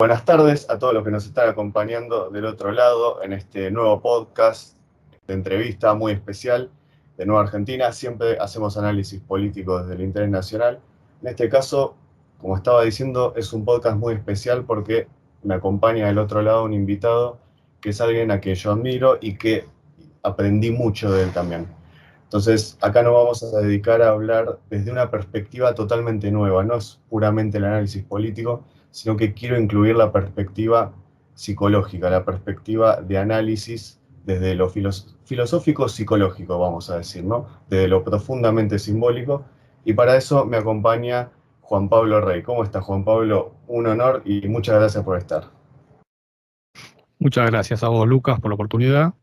Buenas tardes a todos los que nos están acompañando del otro lado en este nuevo podcast de entrevista muy especial de Nueva Argentina. Siempre hacemos análisis político desde el interés nacional. En este caso, como estaba diciendo, es un podcast muy especial porque me acompaña del otro lado un invitado que es alguien a quien yo admiro y que aprendí mucho de él también. Entonces, acá nos vamos a dedicar a hablar desde una perspectiva totalmente nueva. No es puramente el análisis político, sino que quiero incluir la perspectiva psicológica, la perspectiva de análisis desde lo filosófico psicológico, vamos a decir, ¿no? Desde lo profundamente simbólico. Y para eso me acompaña Juan Pablo Rey. ¿Cómo está, Juan Pablo? Un honor y muchas gracias por estar. Muchas gracias a vos, Lucas, por la oportunidad.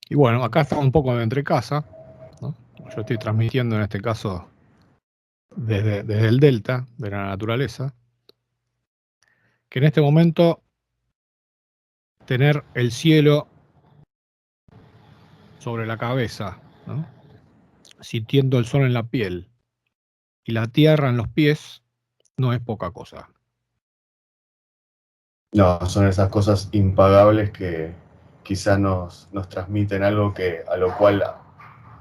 Y bueno, acá estamos un poco entre casa, ¿no? Yo estoy transmitiendo en este caso desde el delta de la naturaleza, que en este momento tener el cielo sobre la cabeza, ¿no? Sintiendo el sol en la piel y la tierra en los pies, no es poca cosa. No, son esas cosas impagables que quizás nos transmiten algo a lo cual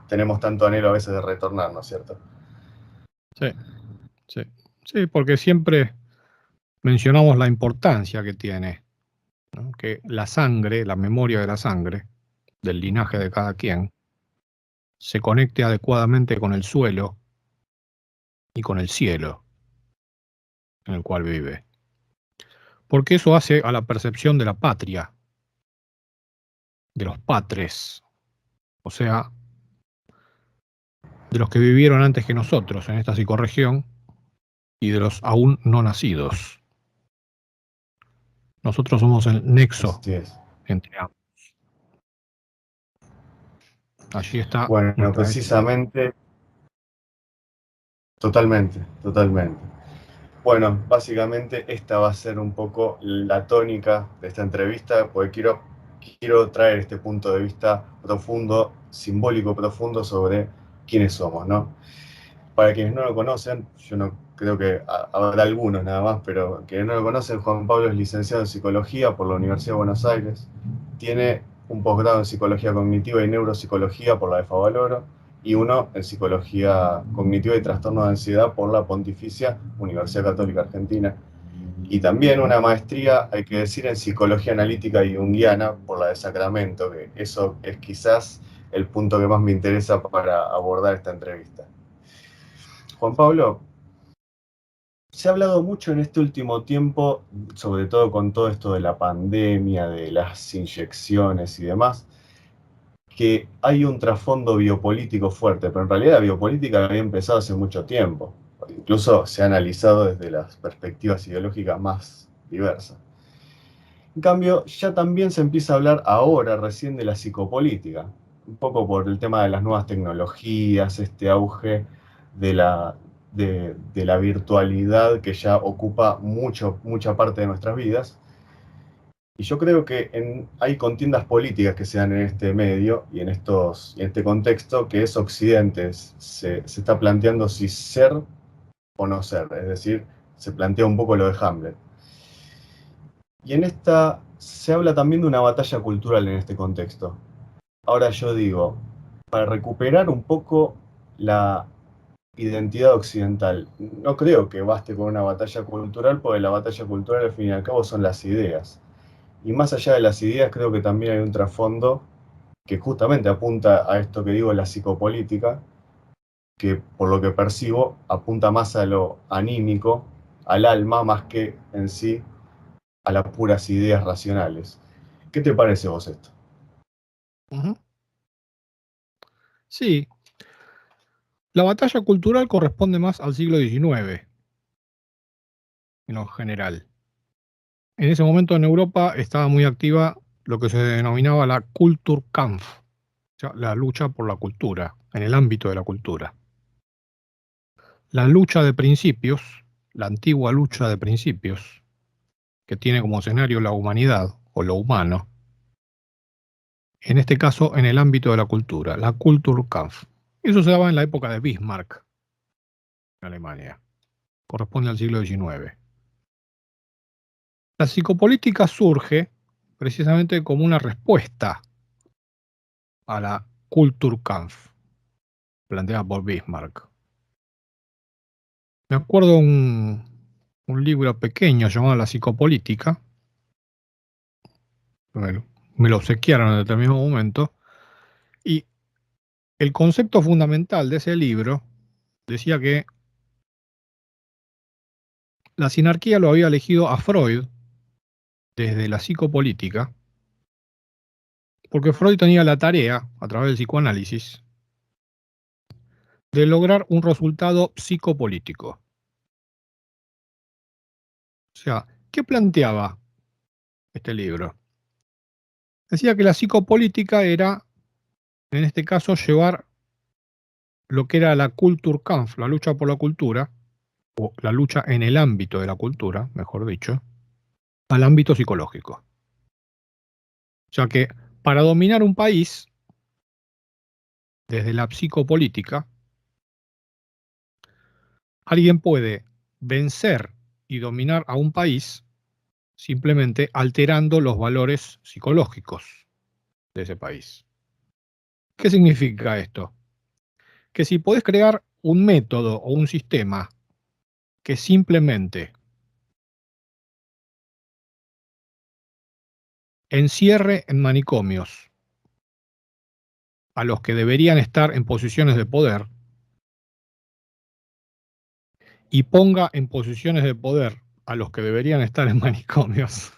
tenemos tanto anhelo a veces de retornar, ¿no es cierto? Sí, sí, sí, porque siempre mencionamos la importancia que tiene, ¿no? Que la sangre, la memoria de la sangre, del linaje de cada quien, se conecte adecuadamente con el suelo y con el cielo en el cual vive. Porque eso hace a la percepción de la patria, de los patres, o sea, de los que vivieron antes que nosotros en esta psicorregión y de los aún no nacidos. Nosotros somos el nexo Así es. entre ambos. Allí está Bueno, nuestra esencia. precisamente, totalmente. Bueno, básicamente esta va a ser un poco la tónica de esta entrevista, porque quiero traer este punto de vista profundo, simbólico profundo sobre quiénes somos, ¿no? Para quienes no lo conocen, yo no creo que habrá algunos nada más, pero quienes no lo conocen, Juan Pablo es licenciado en Psicología por la Universidad de Buenos Aires, tiene un posgrado en Psicología Cognitiva y Neuropsicología por la de Favaloro y uno en Psicología Cognitiva y Trastornos de Ansiedad por la Pontificia Universidad Católica Argentina. Y también una maestría, hay que decir, en Psicología Analítica y Junguiana por la de Sacramento, que eso es quizás el punto que más me interesa para abordar esta entrevista. Juan Pablo, se ha hablado mucho en este último tiempo, sobre todo con todo esto de la pandemia, de las inyecciones y demás, que hay un trasfondo biopolítico fuerte, pero en realidad la biopolítica había empezado hace mucho tiempo. Incluso se ha analizado desde las perspectivas ideológicas más diversas. En cambio, ya también se empieza a hablar ahora recién de la psicopolítica, un poco por el tema de las nuevas tecnologías, este auge de de la virtualidad que ya ocupa mucha parte de nuestras vidas. Y yo creo que hay contiendas políticas que se dan en este medio y en este contexto que es Occidente. Se está planteando si ser o no ser, es decir, se plantea un poco lo de Hamlet. Y en esta se habla también de una batalla cultural en este contexto. Ahora yo digo, para recuperar un poco la identidad occidental, no creo que baste con una batalla cultural, porque la batalla cultural al fin y al cabo son las ideas. Y más allá de las ideas, creo que también hay un trasfondo que justamente apunta a esto que digo, la psicopolítica, que por lo que percibo apunta más a lo anímico, al alma, más que en sí a las puras ideas racionales. ¿Qué te parece vos esto? Uh-huh. Sí, la batalla cultural corresponde más al siglo XIX, en lo general. En ese momento en Europa estaba muy activa lo que se denominaba la Kulturkampf, o sea, la lucha por la cultura, en el ámbito de la cultura. La lucha de principios, la antigua lucha de principios, que tiene como escenario la humanidad o lo humano, en este caso en el ámbito de la cultura, la Kulturkampf. Eso se daba en la época de Bismarck, en Alemania. Corresponde al siglo XIX. La psicopolítica surge precisamente como una respuesta a la Kulturkampf planteada por Bismarck. Me acuerdo un libro pequeño llamado La psicopolítica, me lo obsequiaron en determinado momento, y el concepto fundamental de ese libro decía que la sinarquía lo había elegido a Freud desde la psicopolítica, porque Freud tenía la tarea, a través del psicoanálisis, de lograr un resultado psicopolítico. O sea, ¿qué planteaba este libro? Decía que la psicopolítica era, en este caso, llevar lo que era la Kulturkampf, la lucha por la cultura, o la lucha en el ámbito de la cultura, mejor dicho, al ámbito psicológico. O sea que para dominar un país, desde la psicopolítica, alguien puede vencer y dominar a un país simplemente alterando los valores psicológicos de ese país. ¿Qué significa esto? Que si podés crear un método o un sistema que simplemente encierre en manicomios a los que deberían estar en posiciones de poder y ponga en posiciones de poder a los que deberían estar en manicomios,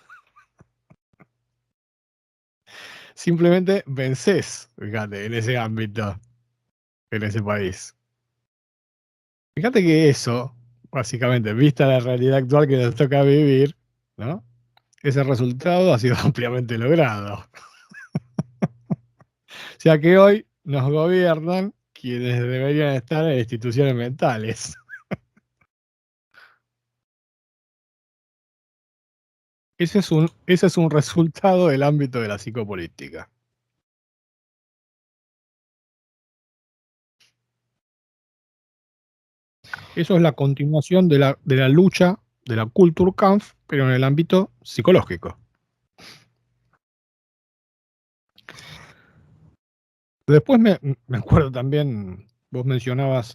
simplemente vences, fíjate, en ese ámbito, en ese país. Fíjate que eso, básicamente, vista la realidad actual que nos toca vivir, ¿no? Ese resultado ha sido ampliamente logrado. O sea que hoy nos gobiernan quienes deberían estar en instituciones mentales. Ese es un resultado del ámbito de la psicopolítica. Eso es la continuación de la lucha de la Kulturkampf, pero en el ámbito psicológico. Después me acuerdo también, vos mencionabas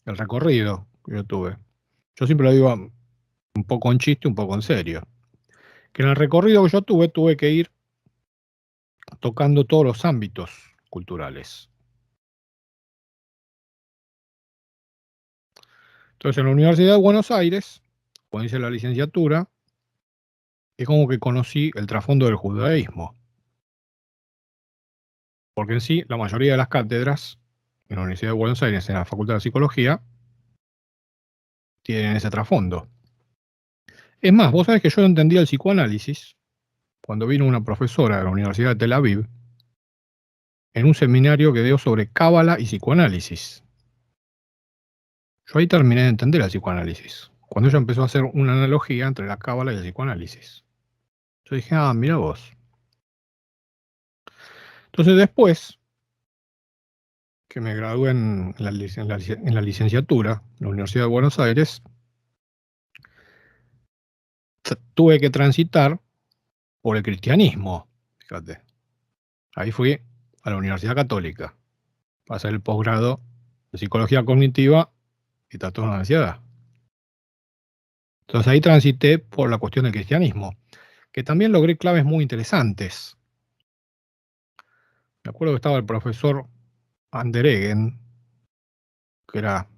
el recorrido que yo tuve. Yo siempre lo digo un poco en chiste, un poco en serio. Que en el recorrido que yo tuve que ir tocando todos los ámbitos culturales. Entonces, en la Universidad de Buenos Aires, cuando hice la licenciatura, es como que conocí el trasfondo del judaísmo. Porque en sí, la mayoría de las cátedras en la Universidad de Buenos Aires, en la Facultad de Psicología, tienen ese trasfondo. Es más, vos sabés que yo no entendía el psicoanálisis cuando vino una profesora de la Universidad de Tel Aviv en un seminario que dio sobre cábala y psicoanálisis. Yo ahí terminé de entender el psicoanálisis, cuando ella empezó a hacer una analogía entre la cábala y el psicoanálisis. Yo dije, ah, mira vos. Entonces después, que me gradué en la licenciatura en la Universidad de Buenos Aires, tuve que transitar por el cristianismo, fíjate. Ahí fui a la Universidad Católica para hacer el posgrado de Psicología Cognitiva y Trastornos de Ansiedad. Entonces ahí transité por la cuestión del cristianismo, que también logré claves muy interesantes. Me acuerdo que estaba el profesor Andereggen, que era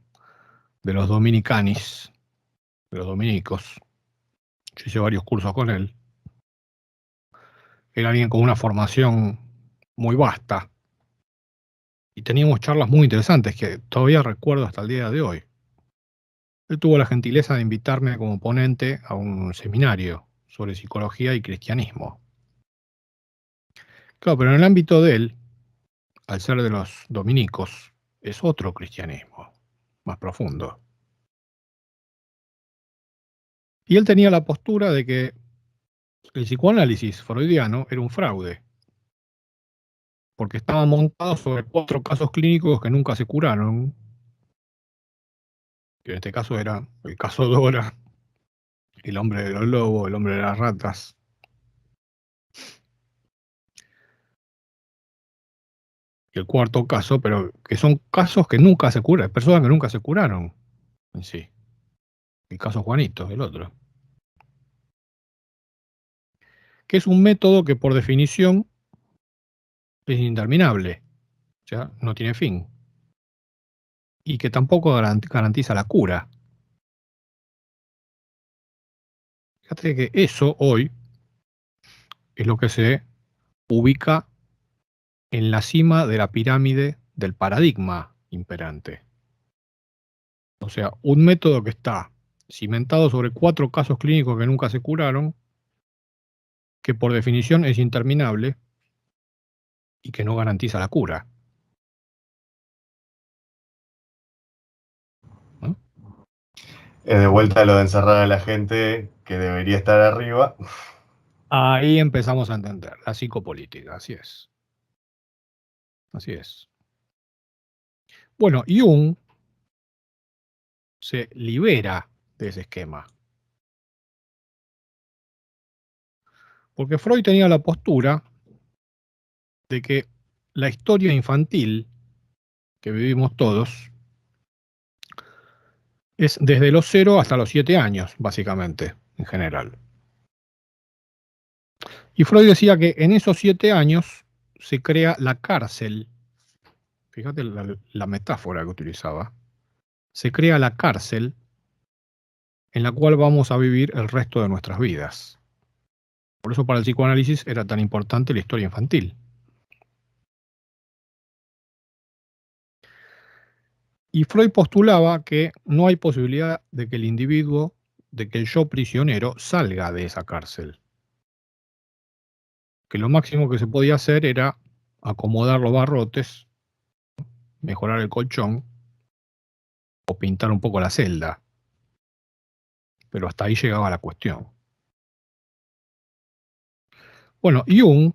de los dominicanis, de los dominicos. Yo hice varios cursos con él. Era alguien con una formación muy vasta. Y teníamos charlas muy interesantes que todavía recuerdo hasta el día de hoy. Él tuvo la gentileza de invitarme como ponente a un seminario sobre psicología y cristianismo. Claro, pero en el ámbito de él, al ser de los dominicos, es otro cristianismo, más profundo. Y él tenía la postura de que el psicoanálisis freudiano era un fraude, porque estaba montado sobre 4 casos clínicos que nunca se curaron, que en este caso era el caso Dora El hombre de los lobos, el hombre de las ratas. Y el cuarto caso, pero que son casos que nunca se curan, personas que nunca se curaron en sí. El caso Juanito, el otro. Que es un método que por definición es interminable, o sea, no tiene fin. Y que tampoco garantiza la cura. Fíjate que eso hoy es lo que se ubica en la cima de la pirámide del paradigma imperante. O sea, un método que está cimentado sobre 4 casos clínicos que nunca se curaron, que por definición es interminable y que no garantiza la cura. ¿No? De vuelta a lo de encerrar a la gente que debería estar arriba. Ahí empezamos a entender la psicopolítica, así es. Así es. Bueno, Jung se libera de ese esquema. Porque Freud tenía la postura de que la historia infantil que vivimos todos es desde los 0 hasta los 7 años, básicamente, en general. Y Freud decía que en esos 7 años se crea la cárcel. Fíjate la metáfora que utilizaba. Se crea la cárcel en la cual vamos a vivir el resto de nuestras vidas. Por eso para el psicoanálisis era tan importante la historia infantil. Y Freud postulaba que no hay posibilidad de que el individuo, de que el yo prisionero salga de esa cárcel. Que lo máximo que se podía hacer era acomodar los barrotes, mejorar el colchón o pintar un poco la celda. Pero hasta ahí llegaba la cuestión. Bueno, Jung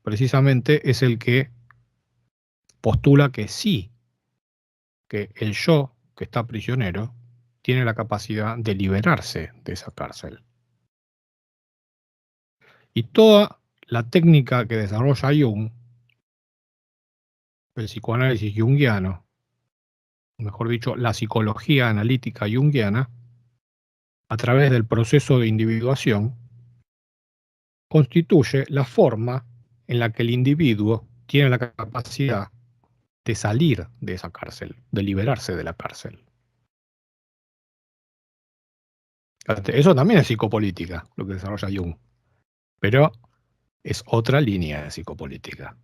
precisamente es el que postula que sí, que el yo que está prisionero tiene la capacidad de liberarse de esa cárcel. Y toda la técnica que desarrolla Jung, el psicoanálisis junguiano, mejor dicho, la psicología analítica junguiana, a través del proceso de individuación, constituye la forma en la que el individuo tiene la capacidad de salir de esa cárcel, de liberarse de la cárcel. Eso también es psicopolítica, lo que desarrolla Jung, pero es otra línea de psicopolítica,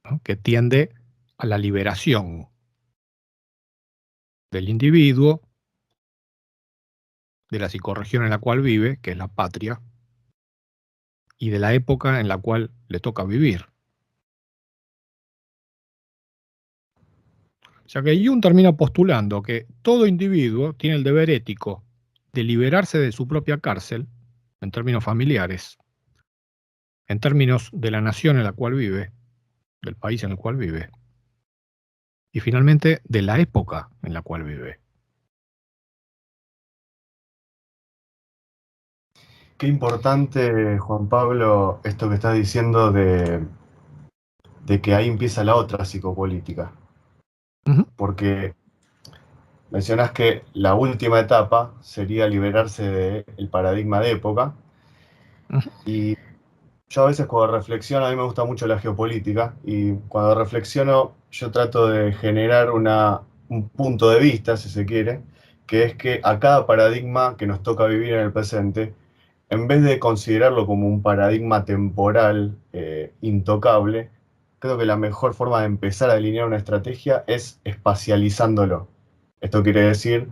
¿no? Que tiende a la liberación del individuo, de la psicorregión en la cual vive, que es la patria, y de la época en la cual le toca vivir. O sea que Jung termina postulando que todo individuo tiene el deber ético de liberarse de su propia cárcel, en términos familiares, en términos de la nación en la cual vive, del país en el cual vive, y finalmente de la época en la cual vive. Qué importante, Juan Pablo, esto que estás diciendo de que ahí empieza la otra psicopolítica. Uh-huh. Porque mencionás que la última etapa sería liberarse del paradigma de época. Uh-huh. Y yo a veces cuando reflexiono, a mí me gusta mucho la geopolítica, y cuando reflexiono yo trato de generar un punto de vista, si se quiere, que es que a cada paradigma que nos toca vivir en el presente, en vez de considerarlo como un paradigma temporal intocable, creo que la mejor forma de empezar a delinear una estrategia es espacializándolo. Esto quiere decir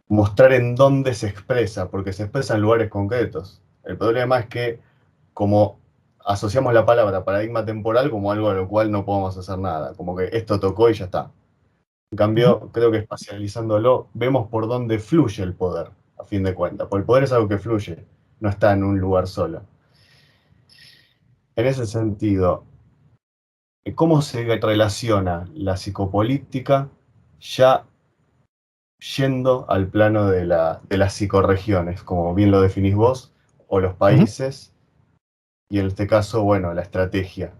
mostrar en dónde se expresa, porque se expresa en lugares concretos. El problema es que como asociamos la palabra paradigma temporal como algo a lo cual no podemos hacer nada, como que esto tocó y ya está. En cambio, Uh-huh. creo que espacializándolo vemos por dónde fluye el poder, a fin de cuentas. Porque el poder es algo que fluye, no está en un lugar solo. En ese sentido, ¿cómo se relaciona la psicopolítica ya yendo al plano de las psicorregiones, como bien lo definís vos, o los países, y en este caso, bueno, la estrategia.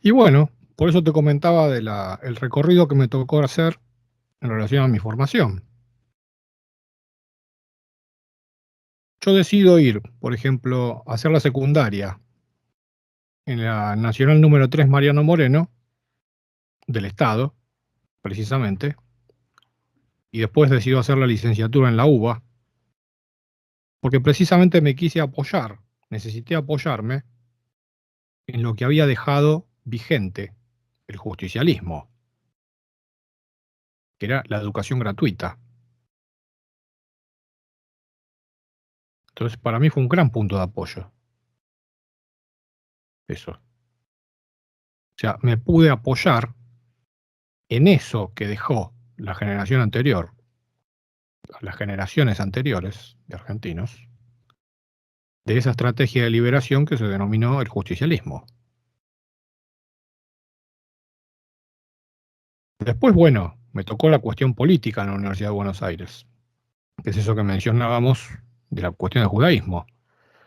Y bueno, por eso te comentaba el recorrido que me tocó hacer en relación a mi formación. Yo decido ir, por ejemplo, a hacer la secundaria en la Nacional número 3 Mariano Moreno, del Estado, precisamente, y después decido hacer la licenciatura en la UBA, porque precisamente me quise apoyar, necesité apoyarme en lo que había dejado vigente el justicialismo, que era la educación gratuita. Entonces, para mí fue un gran punto de apoyo. Eso. O sea, me pude apoyar en eso que dejó la generación anterior, las generaciones anteriores de argentinos, de esa estrategia de liberación que se denominó el justicialismo. Después, bueno, me tocó la cuestión política en la Universidad de Buenos Aires, que es eso que mencionábamos de la cuestión del judaísmo.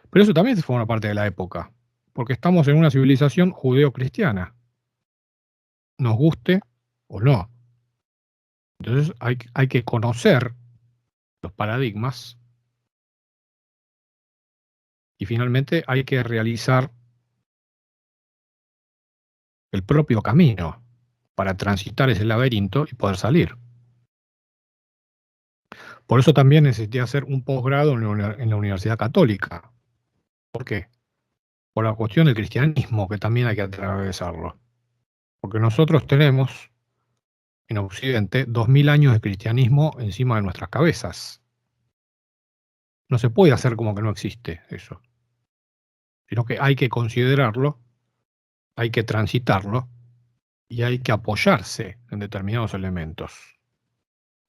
Pero eso también forma parte de la época, porque estamos en una civilización judeo-cristiana, nos guste o no. Entonces hay que conocer los paradigmas y finalmente hay que realizar el propio camino para transitar ese laberinto y poder salir. Por eso también necesité hacer un posgrado en la Universidad Católica. ¿Por qué? Por la cuestión del cristianismo, que también hay que atravesarlo. Porque nosotros tenemos en Occidente 2000 años de cristianismo encima de nuestras cabezas. No se puede hacer como que no existe eso, sino que hay que considerarlo, hay que transitarlo y hay que apoyarse en determinados elementos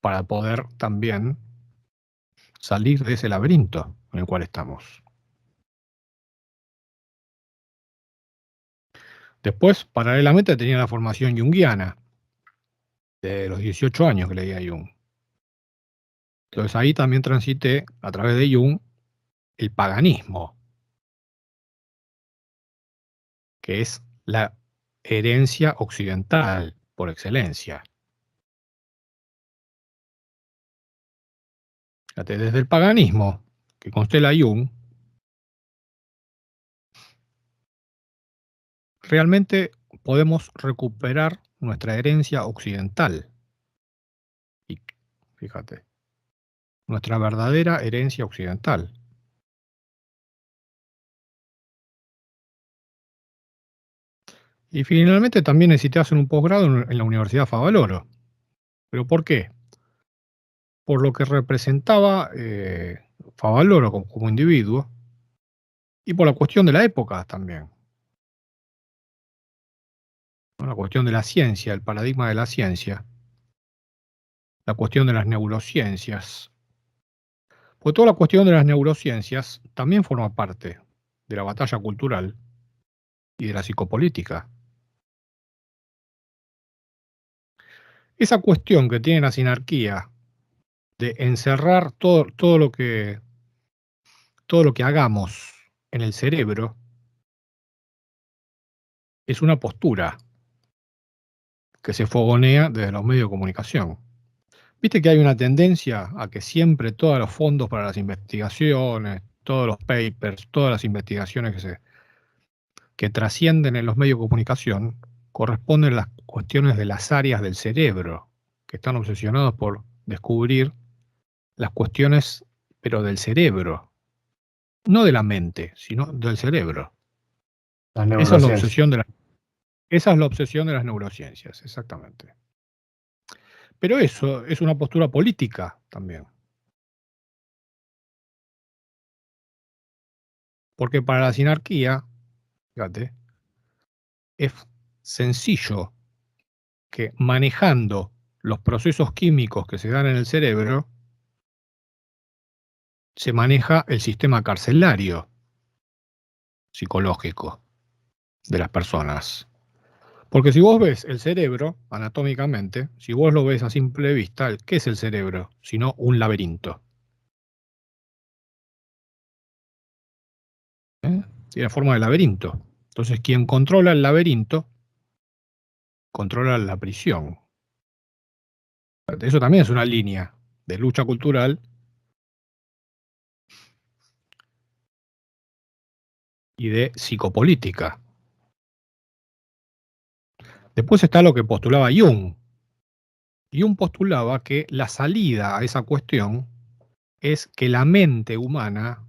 para poder también salir de ese laberinto en el cual estamos. Después, paralelamente, tenía la formación junguiana, de los 18 años que leía Jung. Entonces ahí también transité, a través de Jung, el paganismo, que es la herencia occidental por excelencia. Fíjate, desde el paganismo, que constela Jung, realmente podemos recuperar nuestra herencia occidental. Y fíjate, nuestra verdadera herencia occidental. Y finalmente también necesité hacer un posgrado en la Universidad Favaloro. ¿Pero por qué? Por lo que representaba Favaloro como individuo y por la cuestión de la época también. ¿No? La cuestión de la ciencia, el paradigma de la ciencia, la cuestión de las neurociencias. Porque toda la cuestión de las neurociencias también forma parte de la batalla cultural y de la psicopolítica. Esa cuestión que tiene la sinarquía de encerrar todo lo que hagamos en el cerebro es una postura que se fogonea desde los medios de comunicación. Viste que hay una tendencia a que siempre todos los fondos para las investigaciones, todos los papers, todas las investigaciones que trascienden en los medios de comunicación corresponden a las cuestiones de las áreas del cerebro, que están obsesionados por descubrir las cuestiones, pero del cerebro, no de la mente, sino del cerebro. Las Esa es la neurociencias. obsesión de las neurociencias, exactamente. Pero eso es una postura política también. Porque para la sinarquía, fíjate, es sencillo que manejando los procesos químicos que se dan en el cerebro, se maneja el sistema carcelario psicológico de las personas. Porque si vos ves el cerebro, anatómicamente, si vos lo ves a simple vista, ¿qué es el cerebro? Sino un laberinto. Tiene forma de laberinto. Entonces, quien controla el laberinto, controla la prisión. Eso también es una línea de lucha cultural y de psicopolítica. Después está lo que postulaba Jung. Jung postulaba que la salida a esa cuestión es que la mente humana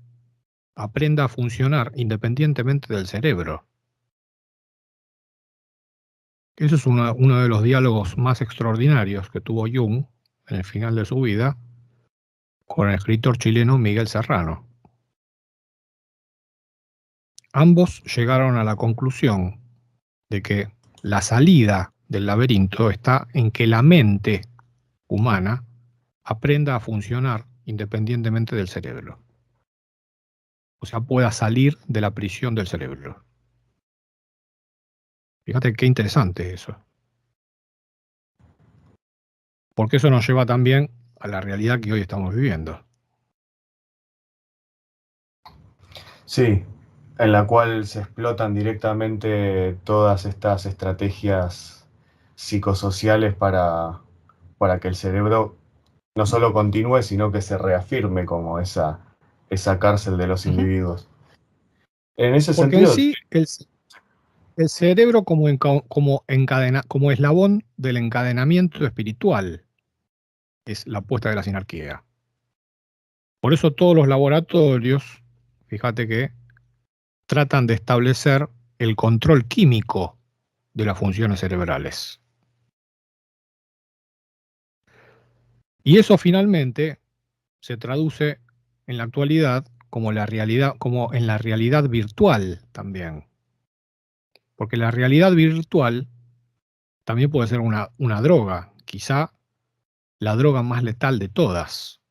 aprenda a funcionar independientemente del cerebro. Eso es uno de los diálogos más extraordinarios que tuvo Jung en el final de su vida con el escritor chileno Miguel Serrano. Ambos llegaron a la conclusión de que la salida del laberinto está en que la mente humana aprenda a funcionar independientemente del cerebro. O sea, pueda salir de la prisión del cerebro. Fíjate qué interesante eso. Porque eso nos lleva también a la realidad que hoy estamos viviendo. Sí, en la cual se explotan directamente todas estas estrategias psicosociales para que el cerebro no solo continúe, sino que se reafirme como esa cárcel de los individuos. En ese Porque en sentido, sí, el cerebro como eslabón del encadenamiento espiritual es la puesta de la sinarquía. Por eso todos los laboratorios, fíjate que tratan de establecer el control químico de las funciones cerebrales. Y eso finalmente se traduce en la actualidad como en la realidad virtual también. Porque la realidad virtual también puede ser una droga, quizá la droga más letal de todas,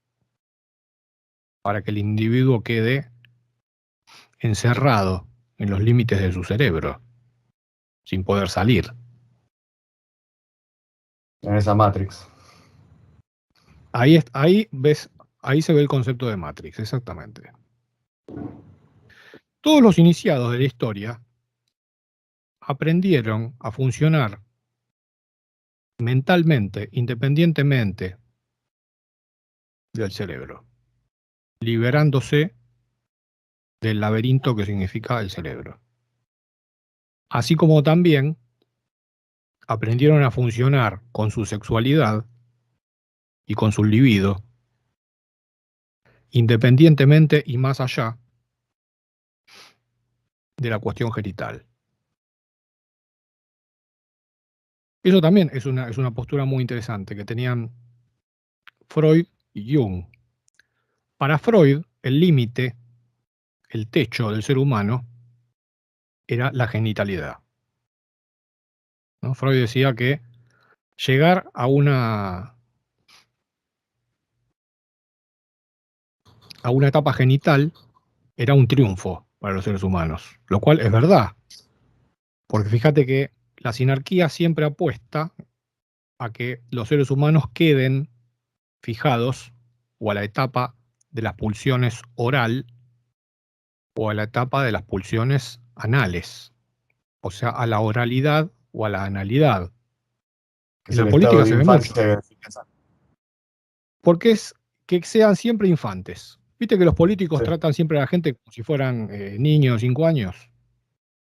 para que el individuo quede encerrado en los límites de su cerebro, sin poder salir. en esa Matrix. Ahí se ve el concepto de Matrix, exactamente. Todos los iniciados de la historia aprendieron a funcionar mentalmente, independientemente del cerebro, liberándose del laberinto que significa el cerebro. Así como también aprendieron a funcionar con su sexualidad y con su libido, independientemente y más allá de la cuestión genital. Eso también es una postura muy interesante que tenían Freud y Jung. Para Freud, el límite, el techo del ser humano, era la genitalidad, ¿no? Freud decía que llegar a una etapa genital era un triunfo para los seres humanos, lo cual es verdad, porque fíjate que la sinarquía siempre apuesta a que los seres humanos queden fijados o a la etapa de las pulsiones oral o a la etapa de las pulsiones anales, o sea, a la oralidad o a la analidad. Que En es la el estado política de se ve mucho, infancia. porque es que sean siempre infantes. Viste que los políticos Sí. tratan siempre a la gente como si fueran niños de 5 años.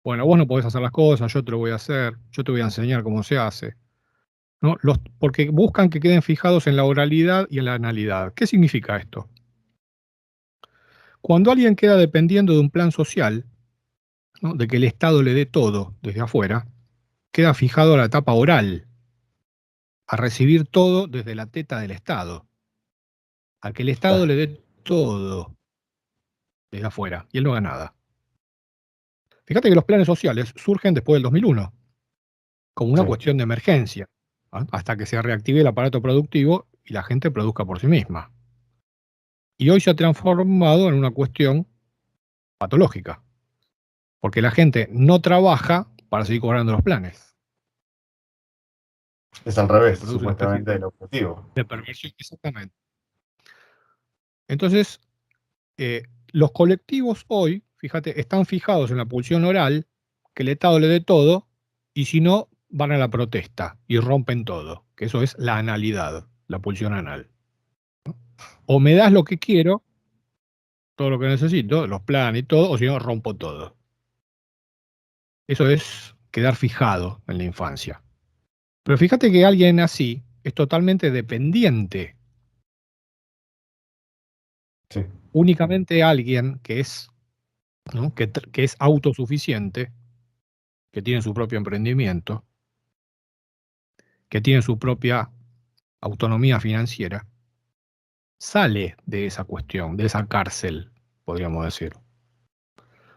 Bueno, vos no podés hacer las cosas, yo te lo voy a hacer, yo te voy a enseñar cómo se hace, ¿no? Porque buscan que queden fijados en la oralidad y en la analidad. ¿Qué significa esto? Cuando alguien queda dependiendo de un plan social, ¿no?, de que el Estado le dé todo desde afuera, queda fijado a la etapa oral, a recibir todo desde la teta del Estado, a que el Estado le dé todo desde afuera y él no haga nada. Fíjate que los planes sociales surgen después del 2001, como una Sí. cuestión de emergencia, ¿ah?, hasta que se reactive el aparato productivo y la gente produzca por sí misma. Y hoy se ha transformado en una cuestión patológica, porque la gente no trabaja para seguir cobrando los planes. Es al revés, Se produce una especie supuestamente, el objetivo. de perversión, exactamente. Entonces, los colectivos hoy, fíjate, están fijados en la pulsión oral, que el Estado le dé todo, y si no, van a la protesta y rompen todo, que eso es la analidad, la pulsión anal. O me das lo que quiero, todo lo que necesito, los planes y todo, o si no, rompo todo. Eso es quedar fijado en la infancia. Pero fíjate que alguien así es totalmente dependiente. Sí. Únicamente alguien que es, ¿no? que es autosuficiente, que tiene su propio emprendimiento, que tiene su propia autonomía financiera, sale de esa cuestión, de esa cárcel, podríamos decir.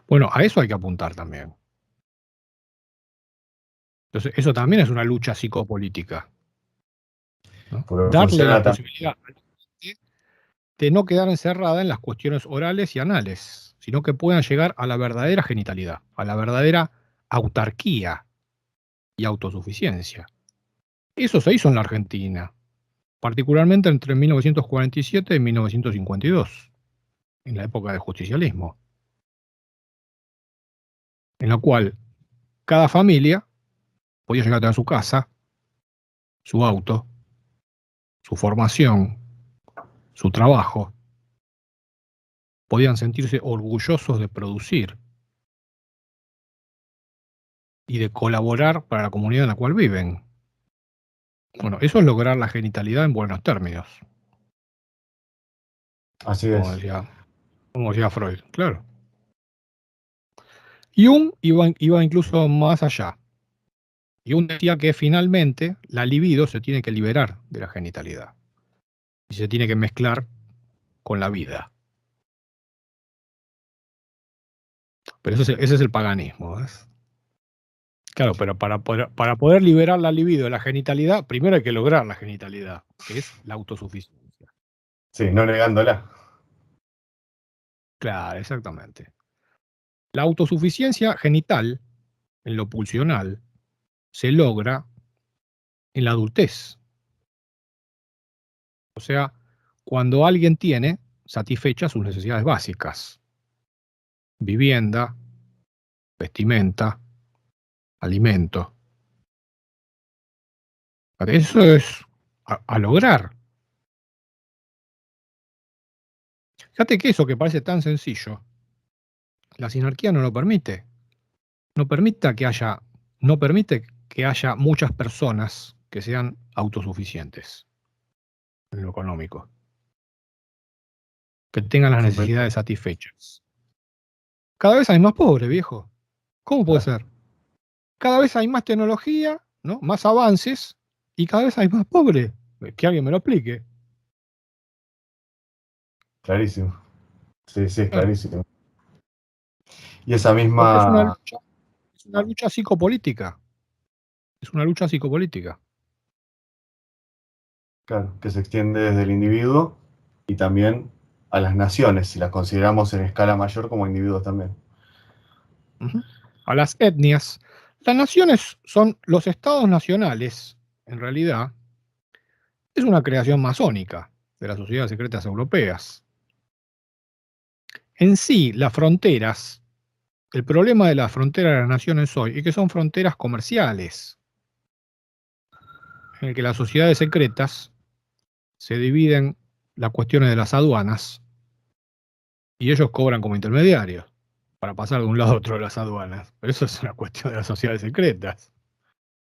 Bueno, a eso hay que apuntar también. Entonces, eso también es una lucha psicopolítica, ¿no? Porque Darle la funciona también. posibilidad a la gente de no quedar encerrada en las cuestiones orales y anales, sino que puedan llegar a la verdadera genitalidad, a la verdadera autarquía y autosuficiencia. Eso se hizo en la Argentina, particularmente entre 1947 y 1952, en la época del justicialismo, en la cual cada familia podía llegar a tener su casa, su auto, su formación, su trabajo, podían sentirse orgullosos de producir y de colaborar para la comunidad en la cual viven. Bueno, eso es lograr la genitalidad en buenos términos, Así como es. decía, como decía Freud, claro. Jung iba incluso más allá. Jung decía que finalmente la libido se tiene que liberar de la genitalidad y se tiene que mezclar con la vida. Pero ese es el paganismo, ¿ves? Claro, pero para poder liberar la libido de la genitalidad, primero hay que lograr la genitalidad, que es la autosuficiencia. Sí, no negándola. Claro, exactamente. La autosuficiencia genital, en lo pulsional, se logra en la adultez. O sea, cuando alguien tiene satisfechas sus necesidades básicas: vivienda, vestimenta, alimento. Eso es a lograr. Fíjate que eso que parece tan sencillo, la sinarquía no lo permite. No permita que haya, no permite que haya muchas personas que sean autosuficientes en lo económico, que tengan las Súper. necesidades satisfechas. Cada vez hay más pobres, viejo. ¿Cómo puede Claro, ser? Cada vez hay más tecnología, ¿no? Más avances, y cada vez hay más pobres. Que alguien me lo explique. clarísimo. Sí, sí, es Claro. clarísimo. Y esa Porque misma, es una lucha psicopolítica. Es una lucha psicopolítica. claro, que se extiende desde el individuo y también a las naciones, si las consideramos en escala mayor como individuos también. Ujú. A las etnias. Las naciones son los estados nacionales, en realidad, es una creación masónica de las sociedades secretas europeas. En sí, las fronteras, el problema de las fronteras de las naciones hoy es que son fronteras comerciales, en el que las sociedades secretas se dividen las cuestiones de las aduanas y ellos cobran como intermediarios para pasar de un lado a otro de las aduanas. Pero eso es una cuestión de las sociedades secretas.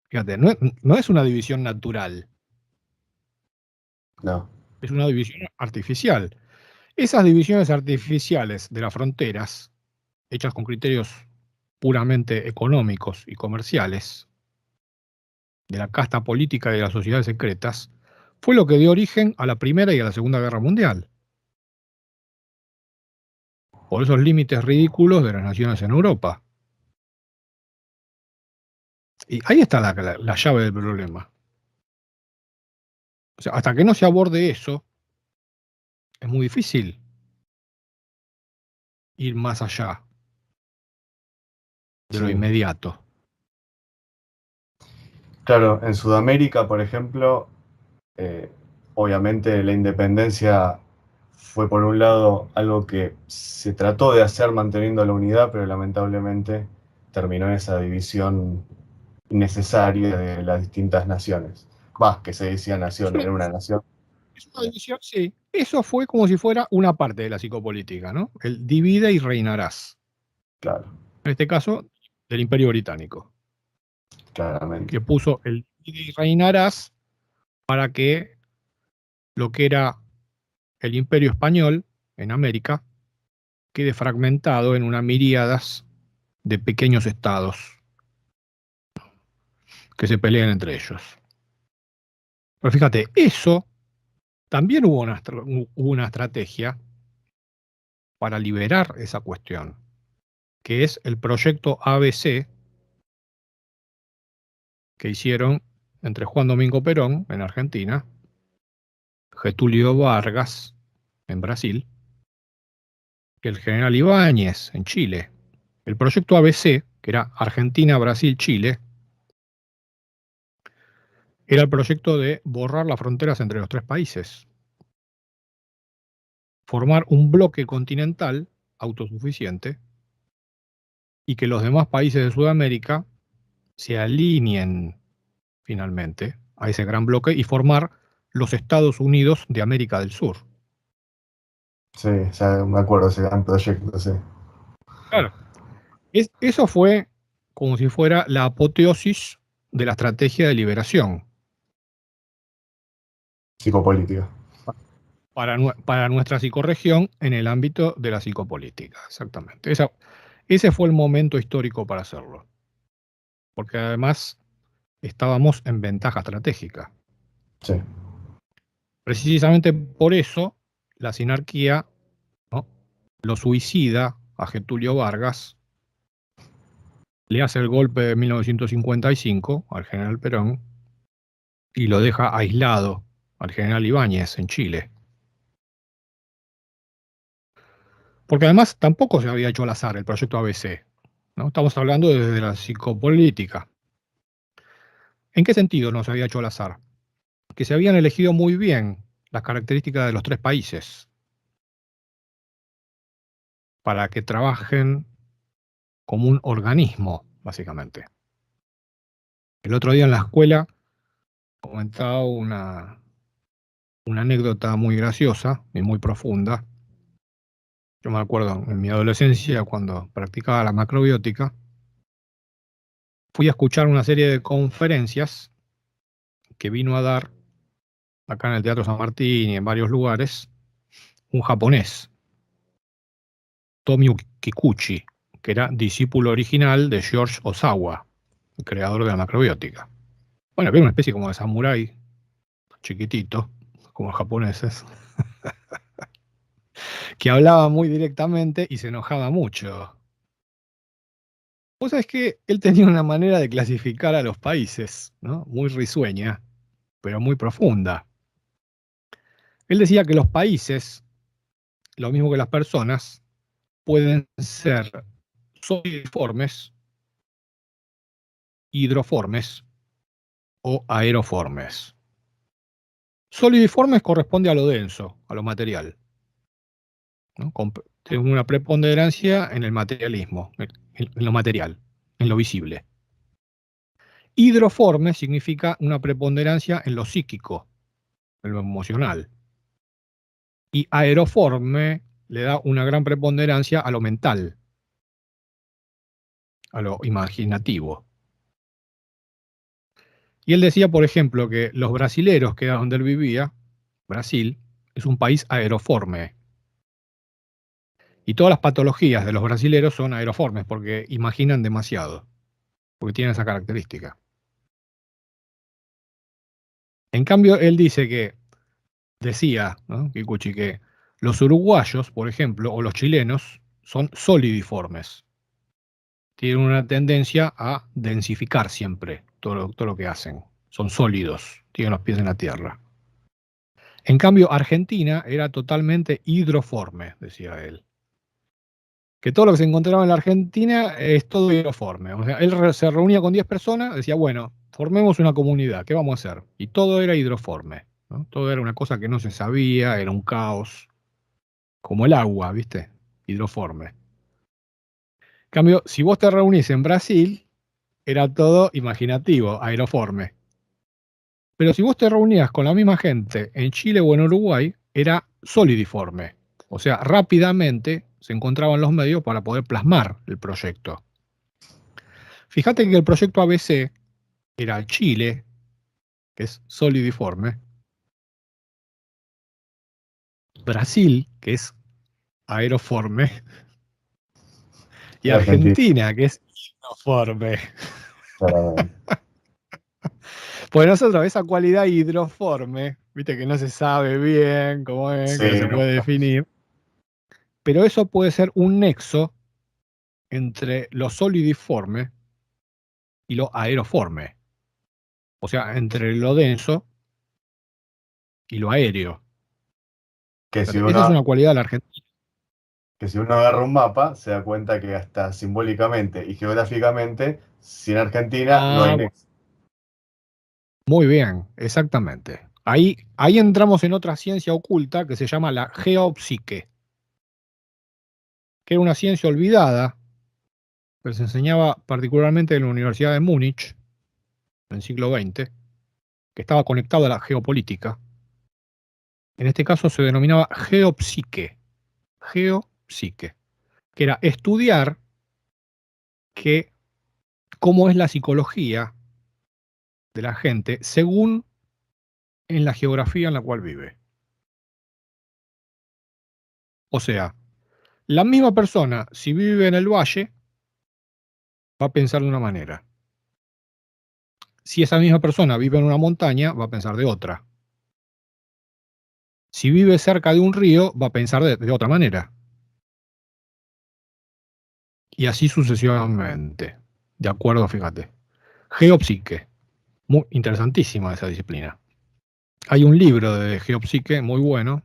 Fíjate, no es una división natural, No, es una división artificial. Esas divisiones artificiales de las fronteras, hechas con criterios puramente económicos y comerciales, de la casta política y de las sociedades secretas, fue lo que dio origen a la Primera y a la Segunda Guerra Mundial. Por esos límites ridículos de las naciones en Europa. Y ahí está la llave del problema. O sea, hasta que no se aborde eso, es muy difícil ir más allá de lo sí. inmediato. Claro, en Sudamérica, por ejemplo, obviamente la independencia fue por un lado algo que se trató de hacer manteniendo la unidad, pero lamentablemente terminó en esa división innecesaria de las distintas naciones. Más que se decía nación, Sí, era una nación. es una división, sí. Eso fue como si fuera una parte de la psicopolítica, ¿no? El divide y reinarás. Claro, En este caso, del Imperio Británico, claramente. que puso el divide y reinarás para que lo que era el Imperio Español en América quede fragmentado en una miríadas de pequeños estados que se pelean entre ellos. Pero fíjate, eso también hubo una estrategia para liberar esa cuestión, que es el proyecto ABC que hicieron entre Juan Domingo Perón en Argentina, Getúlio Vargas en Brasil y el general Ibáñez en Chile. El proyecto ABC, que era Argentina, Brasil, Chile, era el proyecto de borrar las fronteras entre los tres países, formar un bloque continental autosuficiente y que los demás países de Sudamérica se alineen finalmente a ese gran bloque y formar los Estados Unidos de América del Sur. Sí, ya me acuerdo de ese gran proyecto, sí. Claro. Eso fue como si fuera la apoteosis de la estrategia de liberación Psicopolítica. para nuestra psicorregión en el ámbito de la psicopolítica. Exactamente. Ese fue el momento histórico para hacerlo. Porque además estábamos en ventaja estratégica. Sí, Precisamente por eso la sinarquía, ¿no?, lo suicida a Getúlio Vargas, le hace el golpe de 1955 al general Perón y lo deja aislado al general Ibáñez en Chile. Porque además tampoco se había hecho al azar el proyecto ABC, ¿no? Estamos hablando desde la psicopolítica. ¿En qué sentido no se había hecho al azar? Que se habían elegido muy bien las características de los tres países para que trabajen como un organismo, básicamente. El otro día en la escuela comentaba una anécdota muy graciosa y muy profunda. Yo me acuerdo en mi adolescencia, cuando practicaba la macrobiótica, fui a escuchar una serie de conferencias que vino a dar acá en el Teatro San Martín y en varios lugares un japonés, Tomio Kikuchi, que era discípulo original de George Osawa, el creador de la macrobiótica. Bueno, había una especie como de samurái, chiquitito, como los japoneses, que hablaba muy directamente y se enojaba mucho. Vos sabés que él tenía una manera de clasificar a los países, ¿no?, muy risueña, pero muy profunda. Él decía que los países, lo mismo que las personas, pueden ser solidiformes, hidroformes o aeroformes. Solidiformes corresponde a lo denso, a lo material, ¿no? Tiene una preponderancia en el materialismo, en lo material, en lo visible. Hidroforme significa una preponderancia en lo psíquico, en lo emocional. Y aeroforme le da una gran preponderancia a lo mental, a lo imaginativo. Y él decía, por ejemplo, que los brasileros, que era donde él vivía, Brasil, es un país aeroforme. Y todas las patologías de los brasileros son aeroformes, porque imaginan demasiado, porque tienen esa característica. En cambio, él dice que, decía, ¿no?, Kikuchi, que los uruguayos, por ejemplo, o los chilenos, son solidiformes. Tienen una tendencia a densificar siempre todo lo que hacen. Son sólidos, tienen los pies en la tierra. En cambio, Argentina era totalmente hidroforme, decía él. Que todo lo que se encontraba en la Argentina es todo hidroforme. O sea, él se reunía con 10 personas, decía, bueno, formemos una comunidad, ¿qué vamos a hacer? Y todo era hidroforme, ¿no? Todo era una cosa que no se sabía, era un caos, como el agua, ¿viste? Hidroforme. En cambio, si vos te reunís en Brasil, era todo imaginativo, aeroforme. Pero si vos te reunías con la misma gente en Chile o en Uruguay, era solidiforme. O sea, rápidamente se encontraban los medios para poder plasmar el proyecto. Fíjate que el proyecto ABC era Chile, que es solidiforme, Brasil, que es aeroforme, y Y Argentina, Argentina, que es hidroforme. claramente. Pues nosotros esa cualidad hidroforme, viste que no se sabe bien cómo es, Sí, que no se no, puede definir, pero eso puede ser un nexo entre lo solidiforme y lo aeroforme, o sea, entre lo denso y lo aéreo. que si Fíjate, esa es uno, una cualidad de la Argentina. que si uno agarra un mapa, se da cuenta que hasta simbólicamente y geográficamente, sin Argentina no hay Ah, nexo. muy bien, exactamente. Ahí entramos en otra ciencia oculta que se llama la geopsique, que era una ciencia olvidada, que se enseñaba particularmente en la Universidad de Múnich en el siglo XX, que estaba conectada a la geopolítica. En este caso se denominaba geopsique, que era estudiar que, cómo es la psicología de la gente según en la geografía en la cual vive. O sea, la misma persona, si vive en el valle, va a pensar de una manera. Si esa misma persona vive en una montaña, va a pensar de otra. Si vive cerca de un río, va a pensar de otra manera. Y así sucesivamente. De acuerdo, fíjate. Geopsique. Muy interesantísima esa disciplina. Hay un libro de geopsique muy bueno,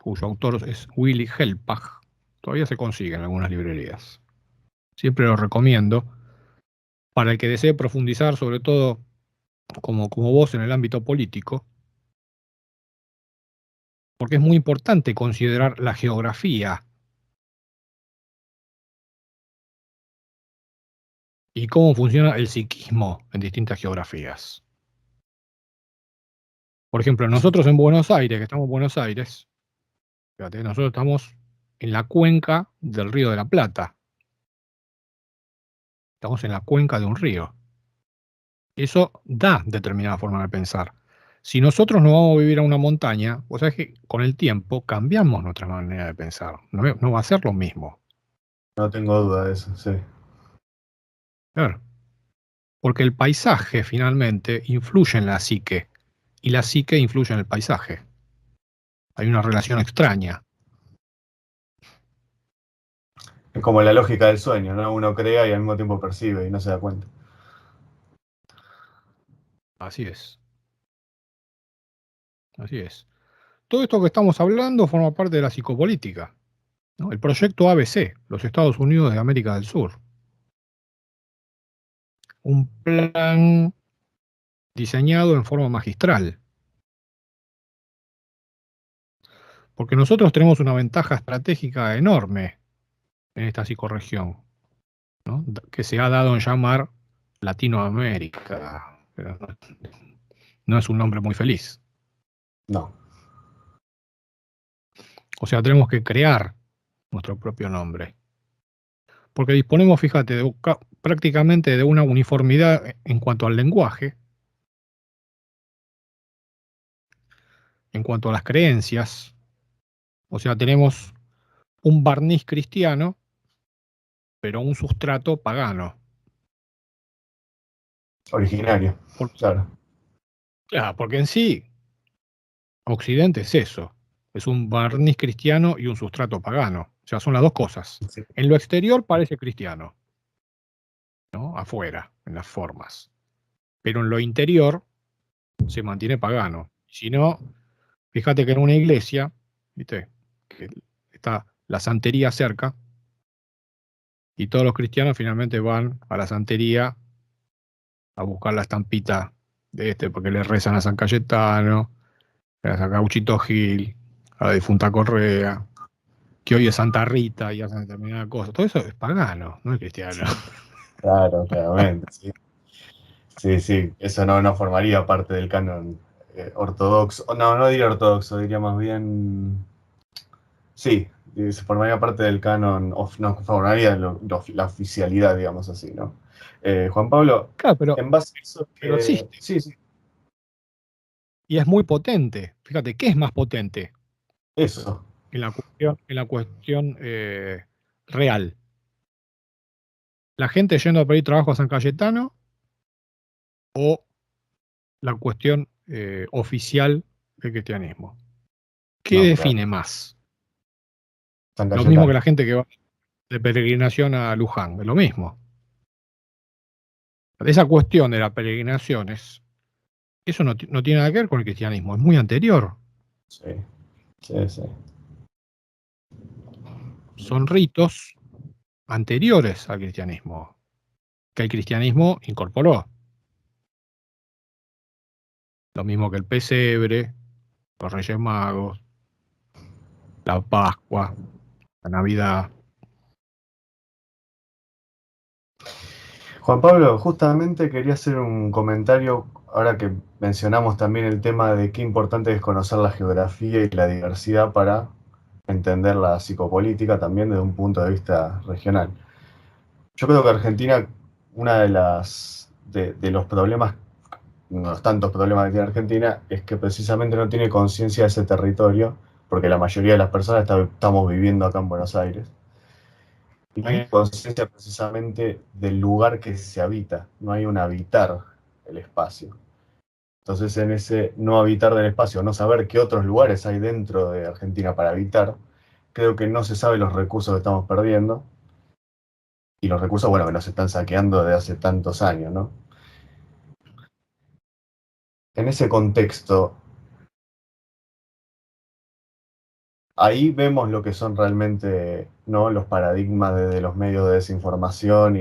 cuyo autor es Willy Helpach. Todavía se consigue en algunas librerías. Siempre lo recomiendo para el que desee profundizar, sobre todo como vos en el ámbito político, porque es muy importante considerar la geografía y cómo funciona el psiquismo en distintas geografías. Por ejemplo, nosotros en Buenos Aires, que estamos en Buenos Aires, fíjate, nosotros estamos en la cuenca del Río de la Plata. Estamos en la cuenca de un río. Eso da determinada forma de pensar. Si nosotros nos vamos a vivir a una montaña, o sea que con el tiempo cambiamos nuestra manera de pensar. No va a ser lo mismo. No tengo duda de eso, sí. Claro. Porque el paisaje finalmente influye en la psique y la psique influye en el paisaje. Hay una relación extraña. Es como la lógica del sueño, ¿no? Uno crea y al mismo tiempo percibe y no se da cuenta. Así es. Así es. Todo esto que estamos hablando forma parte de la psicopolítica, ¿no? El proyecto ABC, los Estados Unidos de América del Sur. Un plan diseñado en forma magistral. Porque nosotros tenemos una ventaja estratégica enorme en esta psicorregión, ¿no? Que se ha dado en llamar Latinoamérica. Pero no es un nombre muy feliz. No. O sea, tenemos que crear nuestro propio nombre. Porque disponemos, fíjate, prácticamente de una uniformidad en cuanto al lenguaje, en cuanto a las creencias. O sea, tenemos un barniz cristiano, pero un sustrato pagano. Originario, Por- claro. claro, porque en sí, Occidente es eso. Es un barniz cristiano y un sustrato pagano. O sea, son las dos cosas. Sí. En lo exterior parece cristiano, ¿no? Afuera, en las formas. Pero en lo interior se mantiene pagano. Si no, fíjate que en una iglesia, ¿viste? Que está la santería cerca y todos los cristianos finalmente van a la santería a buscar la estampita de porque le rezan a San Cayetano, a Gauchito Gil, a la difunta Correa, que hoy es Santa Rita y hacen determinada cosa. Todo eso es pagano, no es cristiano. Claro, claramente, sí. Sí, sí, eso no formaría parte del canon ortodoxo. No, no diría ortodoxo, diría más bien. Sí, se formaría parte del canon, no formaría la oficialidad, digamos así, ¿no? Juan Pablo, Claro, en base a eso pero que. existe. Sí, sí, Y es muy potente. Fíjate, ¿qué es más potente eso. en la cuestión real? ¿La gente yendo a pedir trabajo a San Cayetano o la cuestión oficial del cristianismo? ¿Qué No, claro. define más? San Lo mismo que Cayetano. la gente que va de peregrinación a Luján, es lo mismo. Esa cuestión de las peregrinaciones, eso no tiene nada que ver con el cristianismo, es muy anterior. Sí, sí, sí. Son ritos anteriores al cristianismo, que el cristianismo incorporó. Lo mismo que el pesebre, los Reyes Magos, la Pascua, la Navidad. Juan Pablo, justamente quería hacer un comentario, ahora que mencionamos también el tema de qué importante es conocer la geografía y la diversidad para entender la psicopolítica también desde un punto de vista regional. Yo creo que Argentina, una de los problemas, uno de los tantos problemas que tiene Argentina, es que precisamente no tiene conciencia de ese territorio, porque la mayoría de las personas estamos viviendo acá en Buenos Aires. Y no hay conciencia precisamente del lugar que se habita, no hay un habitar el espacio. Entonces, en ese no habitar del espacio, no saber qué otros lugares hay dentro de Argentina para habitar, creo que no se sabe los recursos que estamos perdiendo y los recursos, bueno, que nos están saqueando desde hace tantos años, ¿no? En ese contexto, ahí vemos lo que son realmente, ¿no?, los paradigmas de los medios de desinformación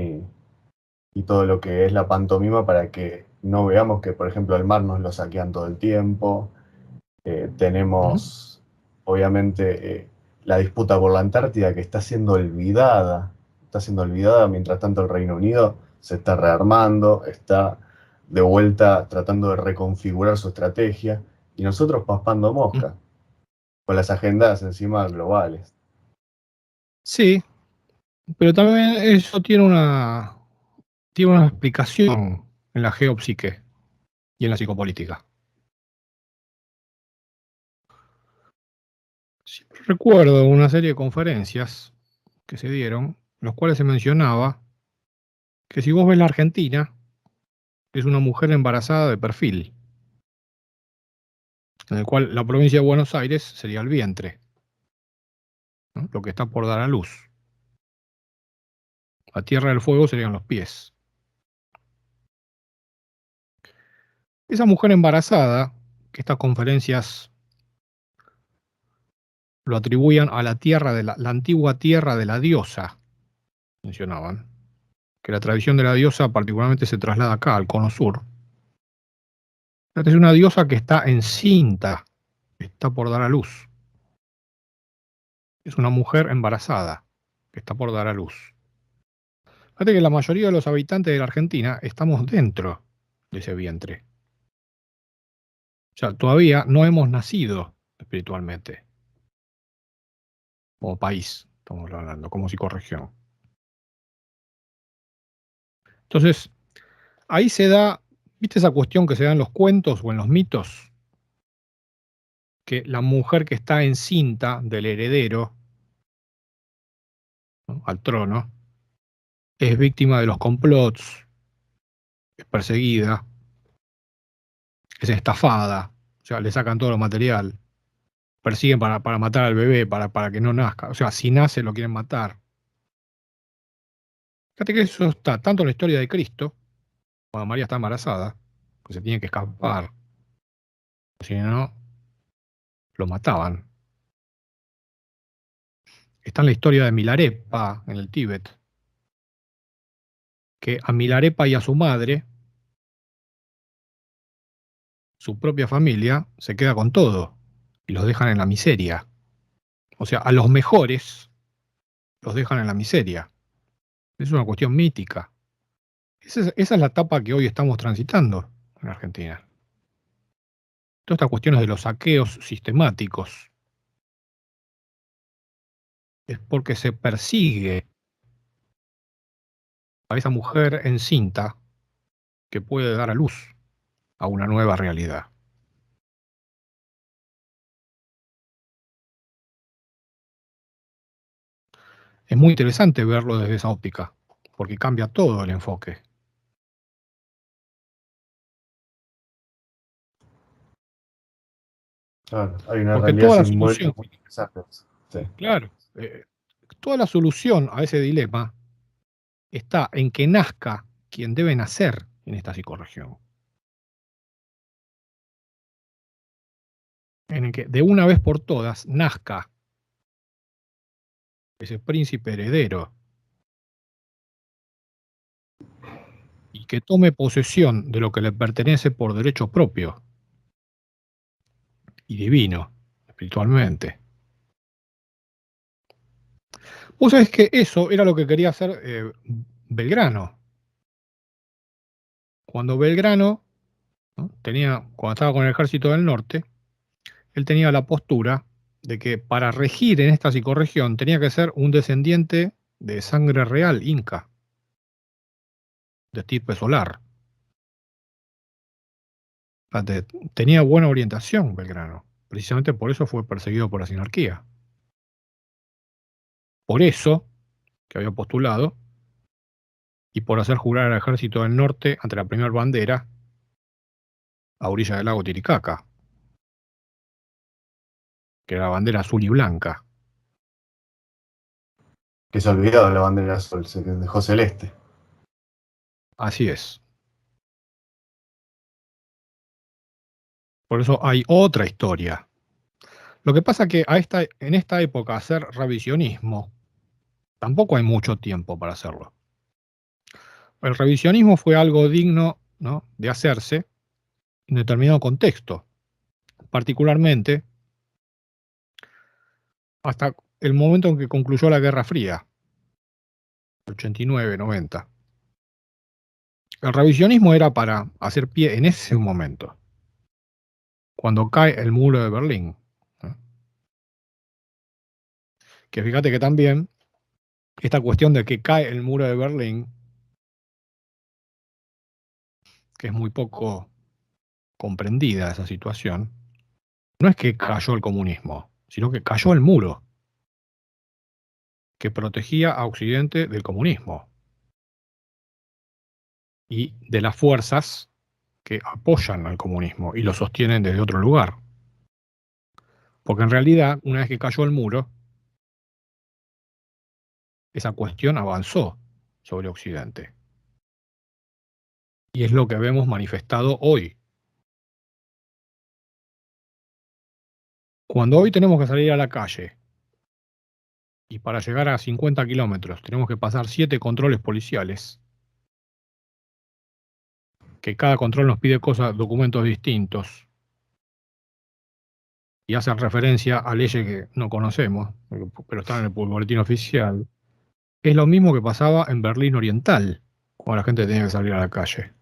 y todo lo que es la pantomima para que no veamos que, por ejemplo, el mar nos lo saquean todo el tiempo. Ujú. Tenemos, obviamente, la disputa por la Antártida que está siendo olvidada, mientras tanto el Reino Unido se está rearmando, está de vuelta tratando de reconfigurar su estrategia, y nosotros paspando mosca, con las agendas encima globales. Sí, pero también eso tiene una explicación en la geopsique y en la psicopolítica. Siempre recuerdo una serie de conferencias que se dieron, en los cuales se mencionaba que si vos ves la Argentina, es una mujer embarazada de perfil, en el cual la provincia de Buenos Aires sería el vientre, ¿no?, lo que está por dar a luz. La Tierra del Fuego serían los pies. Esa mujer embarazada, que estas conferencias lo atribuían a la tierra de la antigua tierra de la diosa, mencionaban, que la tradición de la diosa particularmente se traslada acá, al cono sur. Es una diosa que está encinta, está por dar a luz. Es una mujer embarazada que está por dar a luz. Fíjate que la mayoría de los habitantes de la Argentina estamos dentro de ese vientre. O sea, todavía no hemos nacido espiritualmente, como país, estamos hablando, como psicorregión. Entonces, ahí se da, ¿viste esa cuestión que se da en los cuentos o en los mitos? Que la mujer que está encinta del heredero, ¿no?, al trono, es víctima de los complots, es perseguida, es estafada, o sea, le sacan todo lo material, persiguen para matar al bebé, para que no nazca, o sea, si nace lo quieren matar. Fíjate que eso está tanto en la historia de Cristo, cuando María está embarazada, que se tiene que escapar, si no, lo mataban. Está en la historia de Milarepa, en el Tíbet, que a Milarepa y a su madre su propia familia, se queda con todo y los dejan en la miseria. O sea, a los mejores los dejan en la miseria. Es una cuestión mítica. Esa es la etapa que hoy estamos transitando en Argentina. Todas estas cuestiones de los saqueos sistemáticos es porque se persigue a esa mujer encinta que puede dar a luz a una nueva realidad. Es muy interesante verlo desde esa óptica, porque cambia todo el enfoque. Claro, hay una Porque realidad toda la simbólica solución, muy interesante. Sí, claro, toda la solución a ese dilema está en que nazca quien debe nacer en esta psicorregión. En el que de una vez por todas nazca ese príncipe heredero y que tome posesión de lo que le pertenece por derecho propio y divino, espiritualmente. Vos sabés que eso era lo que quería hacer Belgrano. Cuando Belgrano, ¿no?, cuando estaba con el ejército del norte, él tenía la postura de que para regir en esta psicorregión tenía que ser un descendiente de sangre real inca, de estirpe solar. Tenía buena orientación Belgrano. Precisamente por eso fue perseguido por la sinarquía. Por eso que había postulado y por hacer jurar al ejército del norte ante la primera bandera a orilla del lago Titicaca, que era la bandera azul y blanca. que se ha olvidado la bandera azul, se dejó celeste. Así es. Por eso hay otra historia. Lo que pasa que en esta época hacer revisionismo, tampoco hay mucho tiempo para hacerlo. El revisionismo fue algo digno, ¿no?, de hacerse en determinado contexto, particularmente hasta el momento en que concluyó la Guerra Fría, 89-90. El revisionismo era para hacer pie en ese momento, cuando cae el muro de Berlín, ¿no? Que fíjate que también esta cuestión de que cae el muro de Berlín, que es muy poco comprendida esa situación, no es que cayó el comunismo, sino que cayó el muro que protegía a Occidente del comunismo y de las fuerzas que apoyan al comunismo y lo sostienen desde otro lugar. Porque en realidad, una vez que cayó el muro, esa cuestión avanzó sobre Occidente. Y es lo que vemos manifestado hoy. Cuando hoy tenemos que salir a la calle y para llegar a 50 kilómetros tenemos que pasar 7 controles policiales, que cada control nos pide documentos distintos y hacen referencia a leyes que no conocemos, pero están en el boletín oficial, es lo mismo que pasaba en Berlín Oriental, cuando la gente tenía que salir a la calle.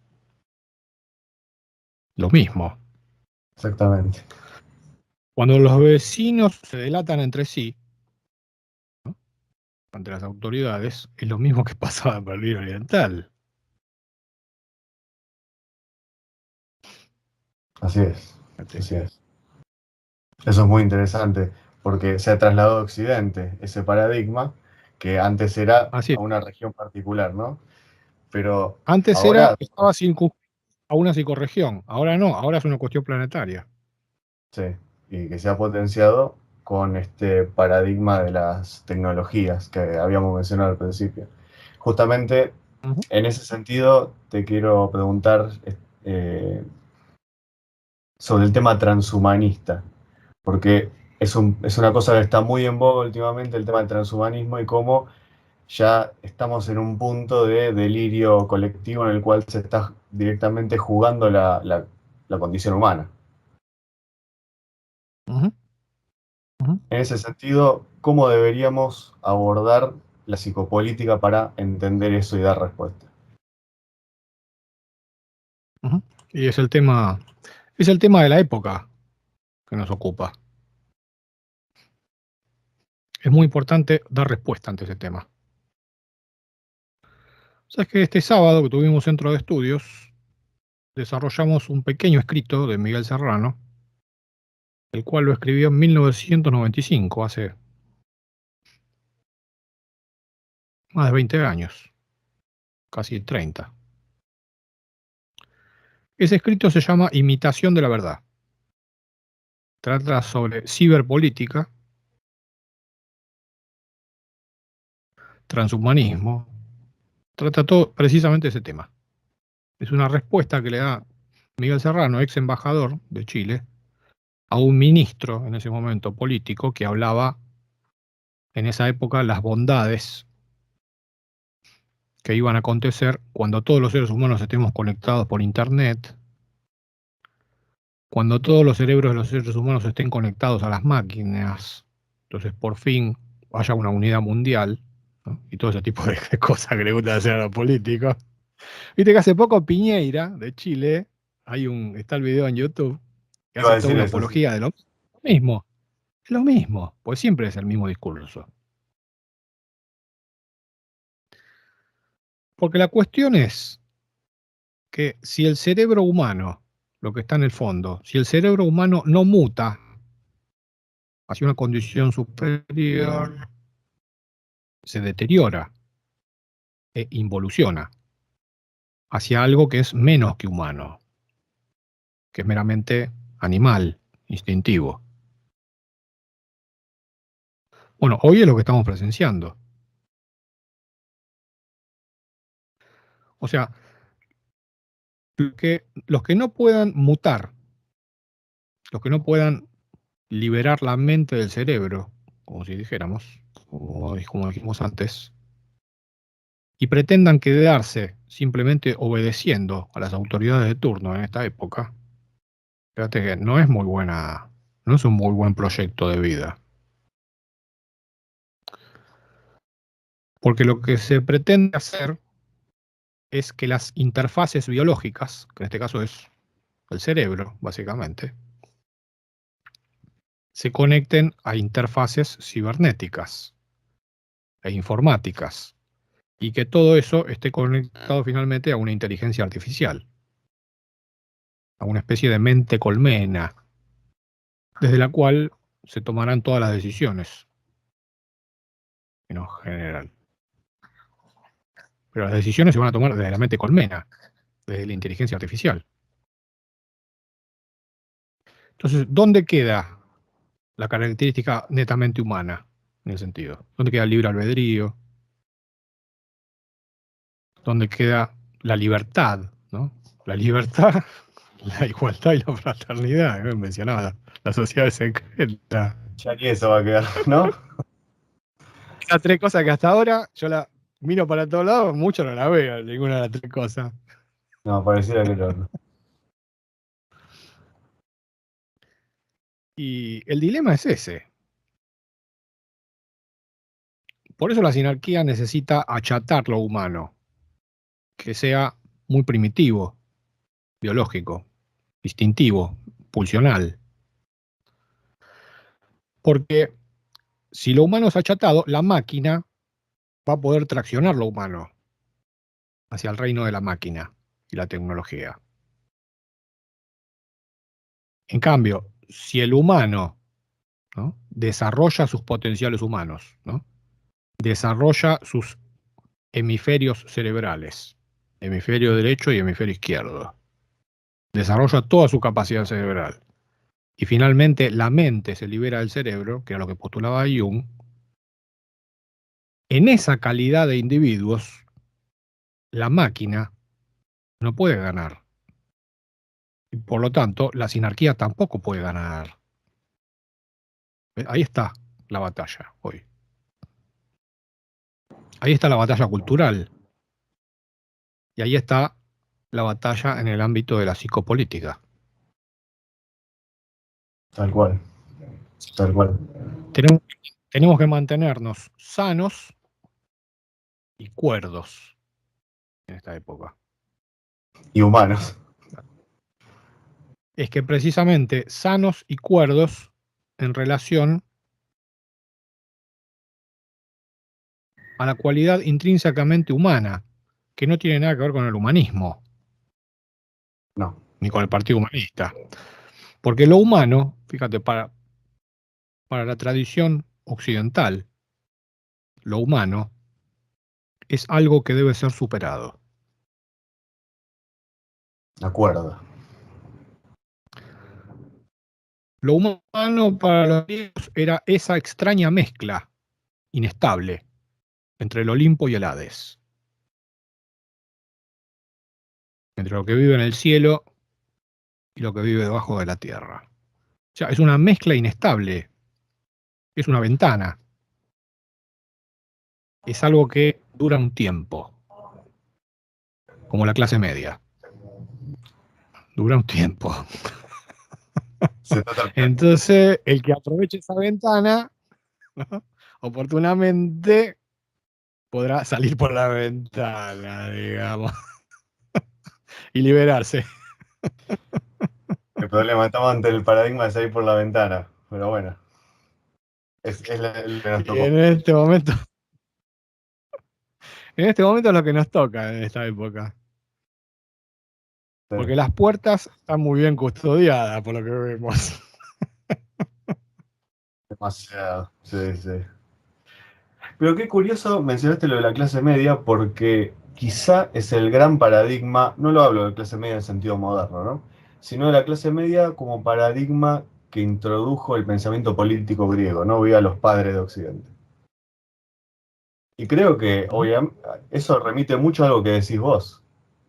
Lo mismo. Exactamente. Cuando los vecinos se delatan entre sí, ¿no?, ante las autoridades, es lo mismo que pasaba en Berlín Oriental. Así es. Así es. Eso es muy interesante, porque se ha trasladado a Occidente ese paradigma que antes era Así a es. una región particular, ¿no? Pero Antes ahora, estaba circunscrito a una psicorregión, ahora no, ahora es una cuestión planetaria. sí, y que se ha potenciado con este paradigma de las tecnologías que habíamos mencionado al principio. Justamente Ujú. en ese sentido te quiero preguntar eh, sobre el tema transhumanista, porque es una cosa que está muy en boga últimamente, el tema del transhumanismo, y cómo ya estamos en un punto de delirio colectivo en el cual se está directamente jugando la condición humana. Ujú, ujú, En ese sentido, ¿cómo deberíamos abordar la psicopolítica para entender eso y dar respuesta? ujú. Y es el tema de la época que nos ocupa. Es muy importante dar respuesta ante ese tema. Sabes que este sábado que tuvimos centro de estudios, desarrollamos un pequeño escrito de Miguel Serrano, el cual lo escribió en 1995, hace más de 20 años, casi 30. Ese escrito se llama Imitación de la verdad. Trata sobre ciberpolítica, transhumanismo, trata todo precisamente ese tema. Es una respuesta que le da Miguel Serrano, ex embajador de Chile, a un ministro en ese momento político que hablaba en esa época las bondades que iban a acontecer cuando todos los seres humanos estemos conectados por Internet, cuando todos los cerebros de los seres humanos estén conectados a las máquinas, entonces por fin haya una unidad mundial, ¿no? Y todo ese tipo de cosas que le gusta hacer a los políticos. Viste que hace poco Piñeira, de Chile, está el video en YouTube, que Iba a hace toda decir una eso, sí. apología de lo mismo. Es lo mismo, pues siempre es el mismo discurso. Porque la cuestión es que si el cerebro humano, lo que está en el fondo, si el cerebro humano no muta hacia una condición superior, se deteriora e involuciona hacia algo que es menos que humano, que es meramente animal, instintivo. Bueno, hoy es lo que estamos presenciando. O sea, los que no puedan mutar, los que no puedan liberar la mente del cerebro, como si dijéramos, como dijimos antes, y pretendan quedarse simplemente obedeciendo a las autoridades de turno en esta época, fíjate que no es muy buena, no es un muy buen proyecto de vida. Porque lo que se pretende hacer es que las interfaces biológicas, que en este caso es el cerebro, básicamente, se conecten a interfaces cibernéticas e informáticas, y que todo eso esté conectado finalmente a una inteligencia artificial, a una especie de mente colmena, desde la cual se tomarán todas las decisiones, en general. Pero las decisiones se van a tomar desde la mente colmena, desde la inteligencia artificial. Entonces, ¿dónde queda la característica netamente humana en el sentido? ¿Dónde queda el libre albedrío? ¿Dónde queda la libertad? ¿No? La libertad, la igualdad y la fraternidad, que mencionaba la sociedad secreta. Ya ni eso va a quedar, ¿no? Esas tres cosas que hasta ahora yo la miro para todos lados, mucho no la veo, ninguna de las tres cosas. No, pareciera que no. Y el dilema es ese. Por eso la sinarquía necesita achatar lo humano, que sea muy primitivo, biológico, instintivo, pulsional. Porque si lo humano es achatado, la máquina va a poder traccionar lo humano hacia el reino de la máquina y la tecnología. En cambio, si el humano, ¿no?, desarrolla sus potenciales humanos, ¿no?, desarrolla sus hemisferios cerebrales, hemisferio derecho y hemisferio izquierdo, desarrolla toda su capacidad cerebral, y finalmente la mente se libera del cerebro, que era lo que postulaba Jung, en esa calidad de individuos, la máquina no puede ganar. Y por lo tanto, la sinarquía tampoco puede ganar. Ahí está la batalla hoy. Ahí está la batalla cultural. Y ahí está la batalla en el ámbito de la psicopolítica. Tal cual. Tal cual. Tenemos que mantenernos sanos y cuerdos en esta época. Y humanos. Es que precisamente sanos y cuerdos en relación a la cualidad intrínsecamente humana, que no tiene nada que ver con el humanismo, No. ni con el Partido Humanista. Porque lo humano, fíjate, para la tradición occidental, lo humano es algo que debe ser superado. De acuerdo. Lo humano para los griegos era esa extraña mezcla inestable entre el Olimpo y el Hades, entre lo que vive en el cielo y lo que vive debajo de la tierra. O sea, es una mezcla inestable, es una ventana, es algo que dura un tiempo, como la clase media. Dura un tiempo. Entonces, el que aproveche esa ventana, ¿no?, oportunamente podrá salir por la ventana, digamos, y liberarse. El problema, estamos ante el paradigma de salir por la ventana. Pero bueno. Es el que nos Y tocó. en este momento es lo que nos toca en esta época. Sí. Porque las puertas están muy bien custodiadas, por lo que vemos. Demasiado. Sí, sí. Pero qué curioso mencionaste lo de la clase media, porque quizá es el gran paradigma, no lo hablo de clase media en sentido moderno, ¿no?, sino de la clase media como paradigma que introdujo el pensamiento político griego, ¿no? Voy a los padres de Occidente. Y creo que obviamente, eso remite mucho a algo que decís vos,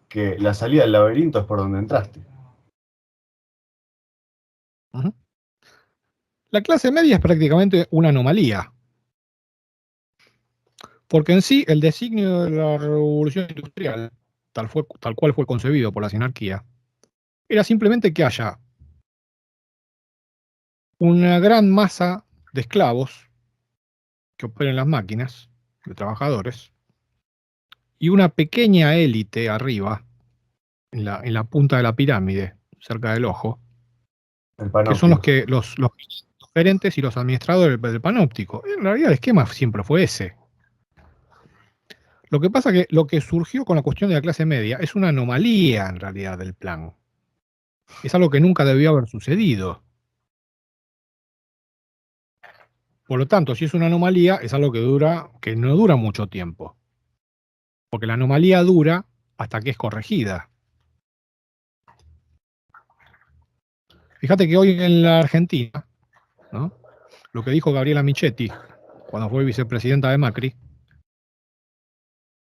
que la salida del laberinto es por donde entraste. La clase media es prácticamente una anomalía. Porque en sí, el designio de la revolución industrial, tal cual fue concebido por la sinarquía, era simplemente que haya una gran masa de esclavos que operen las máquinas, de trabajadores, y una pequeña élite arriba, en la punta de la pirámide, cerca del ojo, El que son panóptico. los gerentes y los administradores del panóptico. En realidad el esquema siempre fue ese. Lo que pasa que lo que surgió con la cuestión de la clase media es una anomalía en realidad del plan. Es algo que nunca debió haber sucedido. Por lo tanto, si es una anomalía, es algo que no dura mucho tiempo. Porque la anomalía dura hasta que es corregida. Fíjate que hoy en la Argentina, ¿no?, lo que dijo Gabriela Michetti cuando fue vicepresidenta de Macri,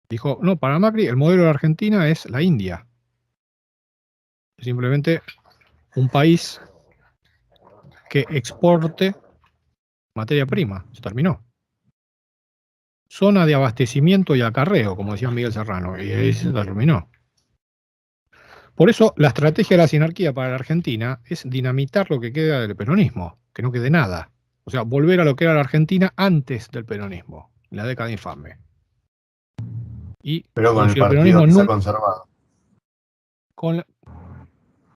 dijo, no, para Macri el modelo de Argentina es la India. Es simplemente un país que exporte materia prima. Se terminó. Zona de abastecimiento y acarreo, como decía Miguel Serrano, y ahí se terminó. Por eso la estrategia de la sinarquía para la Argentina es dinamitar lo que queda del peronismo, que no quede nada. O sea, volver a lo que era la Argentina antes del peronismo, la década infame. Y Pero con como el si el partido peronismo que se ha nunca, conservado.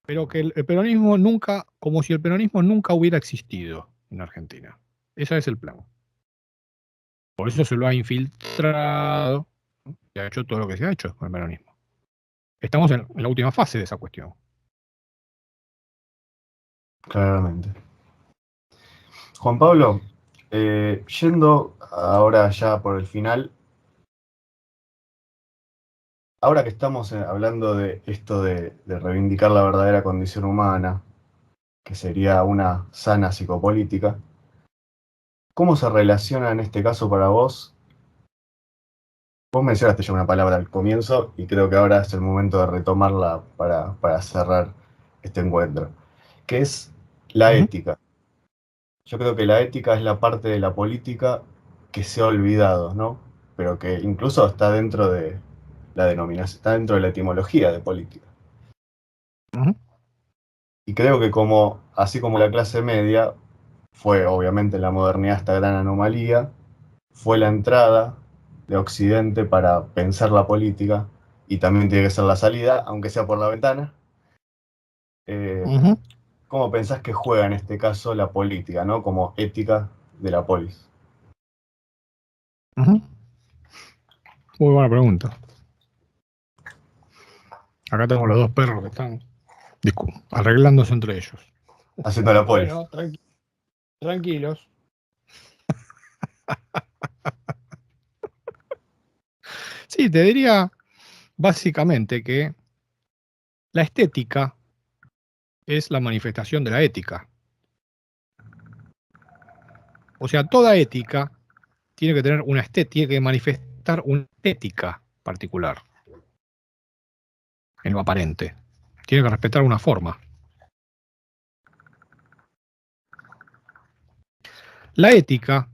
pero que el peronismo nunca, como si el peronismo nunca hubiera existido en Argentina. Ese es el plan. Por eso se lo ha infiltrado, ¿no?, y ha hecho todo lo que se ha hecho con el peronismo. Estamos en la última fase de esa cuestión. Claramente. Juan Pablo, yendo ahora ya por el final, ahora que estamos hablando de esto de reivindicar la verdadera condición humana, que sería una sana psicopolítica, ¿cómo se relaciona en este caso para vos? Vos mencionaste ya una palabra al comienzo y creo que ahora es el momento de retomarla para cerrar este encuentro, que es la ética. Yo creo que la ética es la parte de la política que se ha olvidado, ¿no? Pero que incluso está dentro de la denominación, está dentro de la etimología de política. Y creo que así como la clase media, fue obviamente en la modernidad esta gran anomalía, fue la entrada de Occidente para pensar la política y también tiene que ser la salida, aunque sea por la ventana. Eh, Ujú, ¿Cómo pensás que juega en este caso la política, ¿no? Como ética de la polis? ujú. Muy buena pregunta. Acá tengo los dos perros que están arreglándose entre ellos. Haciendo la polis. Bueno, tranquilos. Sí, te diría básicamente que la estética es la manifestación de la ética. O sea, toda ética tiene que tener una estética, tiene que manifestar una estética particular en lo aparente. Tiene que respetar una forma. La ética,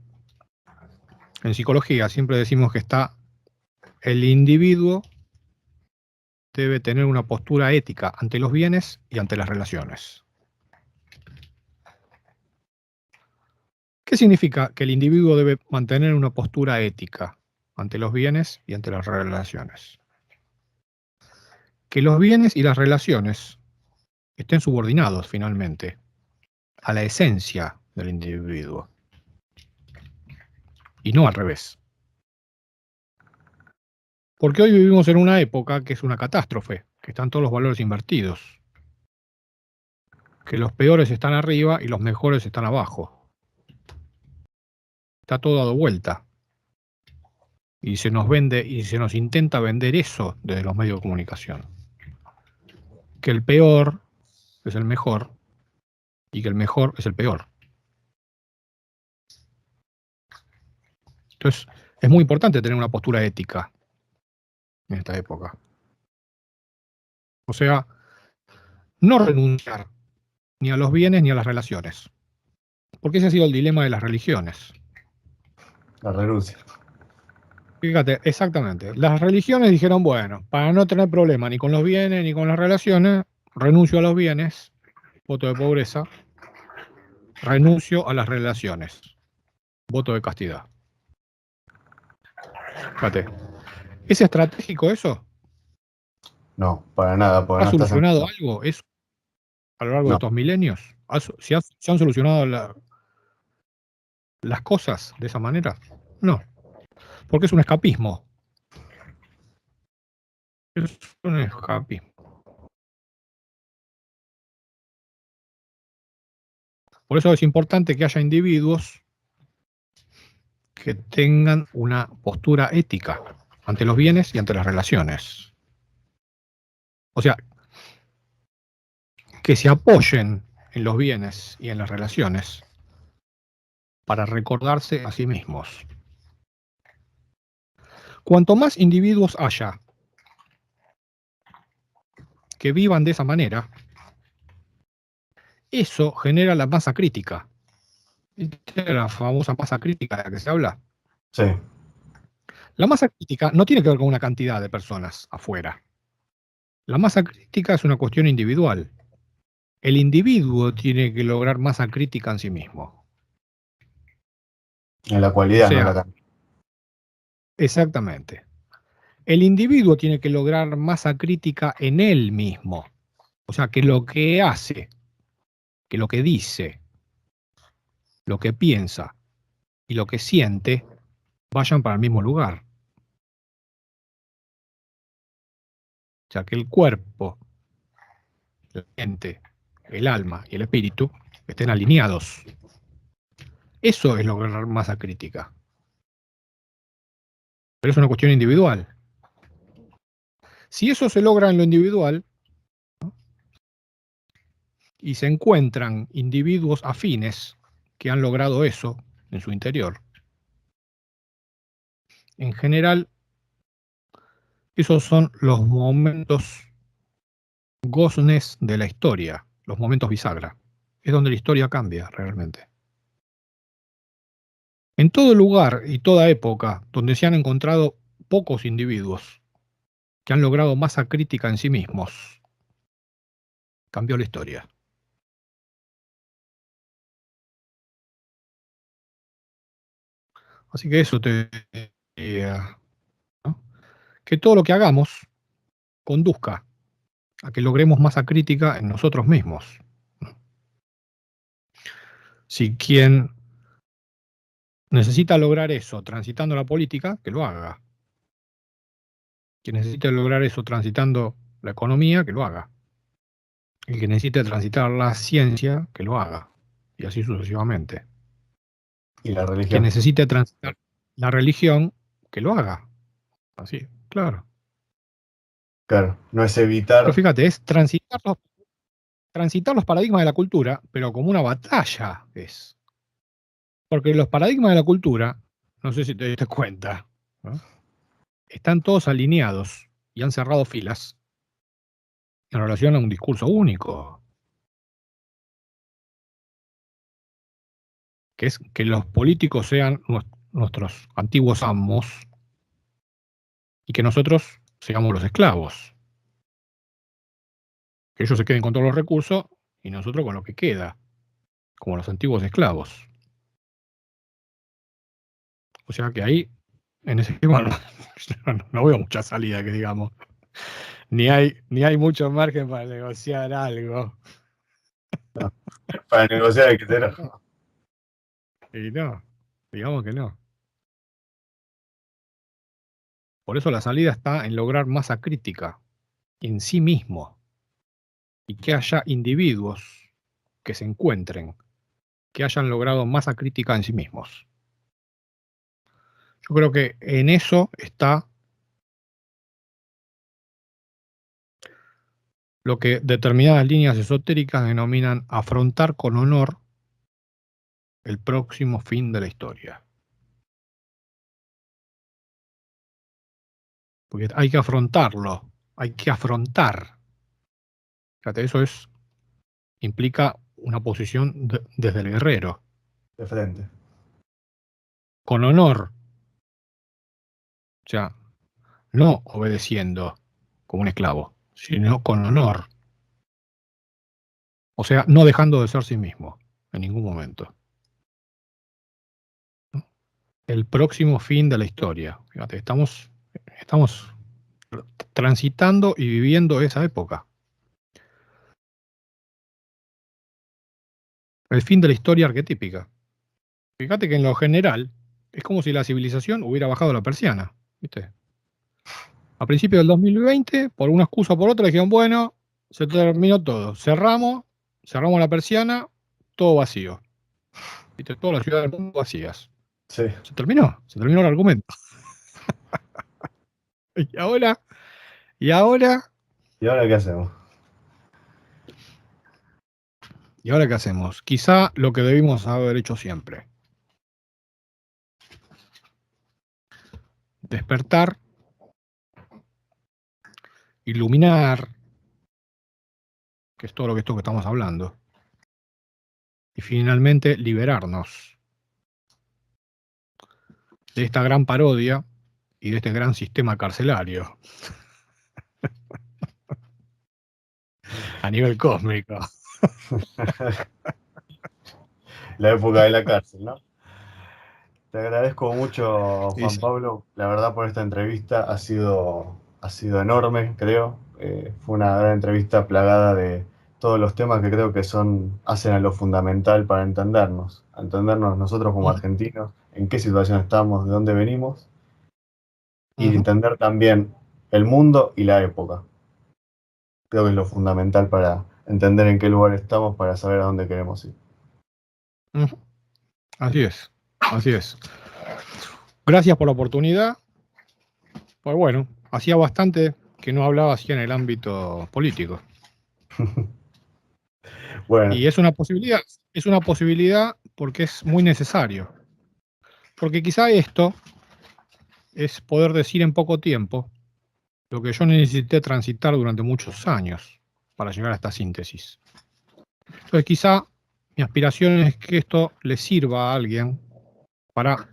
en psicología, siempre decimos que el individuo debe tener una postura ética ante los bienes y ante las relaciones. ¿Qué significa que el individuo debe mantener una postura ética ante los bienes y ante las relaciones? Que los bienes y las relaciones estén subordinados finalmente a la esencia del individuo y no al revés. Porque hoy vivimos en una época que es una catástrofe, que están todos los valores invertidos, que los peores están arriba y los mejores están abajo. Está todo dado vuelta y se nos vende y se nos intenta vender eso desde los medios de comunicación. Que el peor es el mejor y que el mejor es el peor. Entonces, es muy importante tener una postura ética en esta época. O sea, no renunciar ni a los bienes ni a las relaciones. Porque ese ha sido el dilema de las religiones. La renuncia. Fíjate, exactamente. Las religiones dijeron, bueno, para no tener problema ni con los bienes ni con las relaciones, renuncio a los bienes, voto de pobreza, renuncio a las relaciones, voto de castidad. Fíjate, ¿es estratégico eso? No, para nada, porque ¿Ha no estás en... solucionado algo eso a lo largo de No, estos milenios? ¿Se han solucionado las cosas de esa manera? No, porque es un escapismo. Es un escapismo. Por eso es importante que haya individuos que tengan una postura ética ante los bienes y ante las relaciones. O sea, que se apoyen en los bienes y en las relaciones para recordarse a sí mismos. Cuanto más individuos haya que vivan de esa manera, eso genera la masa crítica. ¿Viste la famosa masa crítica de la que se habla? sí, La masa crítica no tiene que ver con una cantidad de personas afuera. La masa crítica es una cuestión individual. El individuo tiene que lograr masa crítica en sí mismo. en la O cualidad, no en la sea, cantidad. exactamente. El individuo tiene que lograr masa crítica en él mismo. O sea, que lo que hace, que lo que dice, lo que piensa y lo que siente vayan para el mismo lugar. O sea, que el cuerpo, la mente, el alma y el espíritu estén alineados. Eso es lograr masa crítica. Pero es una cuestión individual. Si eso se logra en lo individual y se encuentran individuos afines que han logrado eso en su interior, en general, esos son los momentos goznes de la historia, los momentos bisagra. Es donde la historia cambia realmente. En todo lugar y toda época donde se han encontrado pocos individuos que han logrado masa crítica en sí mismos, cambió la historia. Así que eso te diría, ¿no? Que todo lo que hagamos conduzca a que logremos masa crítica en nosotros mismos. Si quien necesita lograr eso transitando la política, que lo haga. Quien necesite lograr eso transitando la economía, que lo haga. El que necesite transitar la ciencia, que lo haga. Y así sucesivamente. Y la Quien religión. necesite transitar la religión, que lo haga. Así, claro. Claro, no es Pero evitar. fíjate, es transitar los paradigmas de la cultura, pero como una batalla es. Porque los paradigmas de la cultura, no sé si te diste cuenta, ¿no? Están todos alineados y han cerrado filas en relación a un discurso único, que es que los políticos sean nuestros antiguos amos y que nosotros seamos los esclavos, que ellos se queden con todos los recursos y nosotros con lo que queda, como los antiguos esclavos. O sea que ahí, en ese tema, no veo mucha salida, que digamos. Ni hay mucho margen para negociar algo. No, para negociar hay que tener. Y no, digamos que no. Por eso la salida está en lograr masa crítica en sí mismo y que haya individuos que se encuentren, que hayan logrado masa crítica en sí mismos. Yo creo que en eso está lo que determinadas líneas esotéricas denominan afrontar con honor el próximo fin de la historia. Porque hay que afrontarlo, hay que afrontar. Fíjate, implica una posición desde el guerrero, De frente. con honor, o sea, no obedeciendo como un esclavo, sino con honor. O sea, no dejando de ser sí mismo en ningún momento. El próximo fin de la historia. Fíjate, estamos transitando y viviendo esa época. El fin de la historia arquetípica. Fíjate que en lo general es como si la civilización hubiera bajado la persiana. ¿Viste? A principios del 2020, por una excusa o por otra, dijeron, bueno, se terminó todo. Cerramos la persiana, todo vacío. ¿Viste? Todas las ciudades del mundo vacías. Sí. Se terminó el argumento. Y ahora, y ahora, ¿Y ahora qué hacemos? ¿y ahora qué hacemos? Quizá lo que debimos haber hecho siempre. Despertar, iluminar, que es todo lo que esto que estamos hablando. Y finalmente liberarnos de esta gran parodia y de este gran sistema carcelario a nivel cósmico. La época de la cárcel, ¿no? Te agradezco mucho, Y Juan sí. Pablo, la verdad por esta entrevista ha sido enorme, creo. Fue una gran entrevista plagada de todos los temas que creo que hacen a lo fundamental para a entendernos nosotros como argentinos, en qué situación estamos, de dónde venimos, y Ujú, entender también el mundo y la época. Creo que es lo fundamental para entender en qué lugar estamos, para saber a dónde queremos ir. ujú. Así es, así es. Gracias por la oportunidad. Pues bueno, hacía bastante que no hablaba así en el ámbito político. Bueno, Y es una posibilidad porque es muy necesario. Porque quizá esto es poder decir en poco tiempo lo que yo necesité transitar durante muchos años para llegar a esta síntesis. Entonces quizá mi aspiración es que esto le sirva a alguien para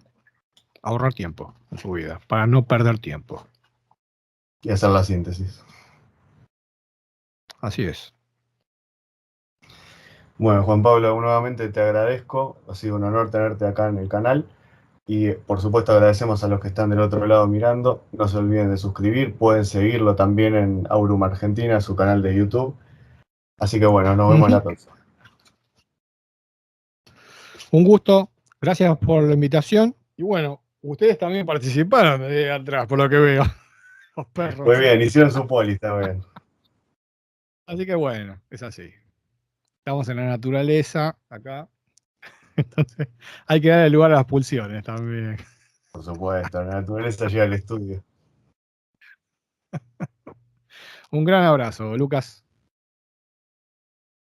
ahorrar tiempo en su vida, para no perder tiempo. y hacer la síntesis. Así es. Bueno, Juan Pablo, nuevamente te agradezco. Ha sido un honor tenerte acá en el canal. Y por supuesto agradecemos a los que están del otro lado mirando. No se olviden de suscribir. Pueden seguirlo también en Aurum Argentina, su canal de YouTube. Así que bueno, nos vemos la próxima. Un gusto. Gracias por la invitación. Y bueno, ustedes también participaron de atrás, por lo que veo. Los perros. Muy bien, hicieron su poli, está bien. Así que bueno, es así. Estamos en la naturaleza, acá. Entonces, hay que darle lugar a las pulsiones también. Por supuesto, la naturaleza llega al estudio. Un gran abrazo, Lucas.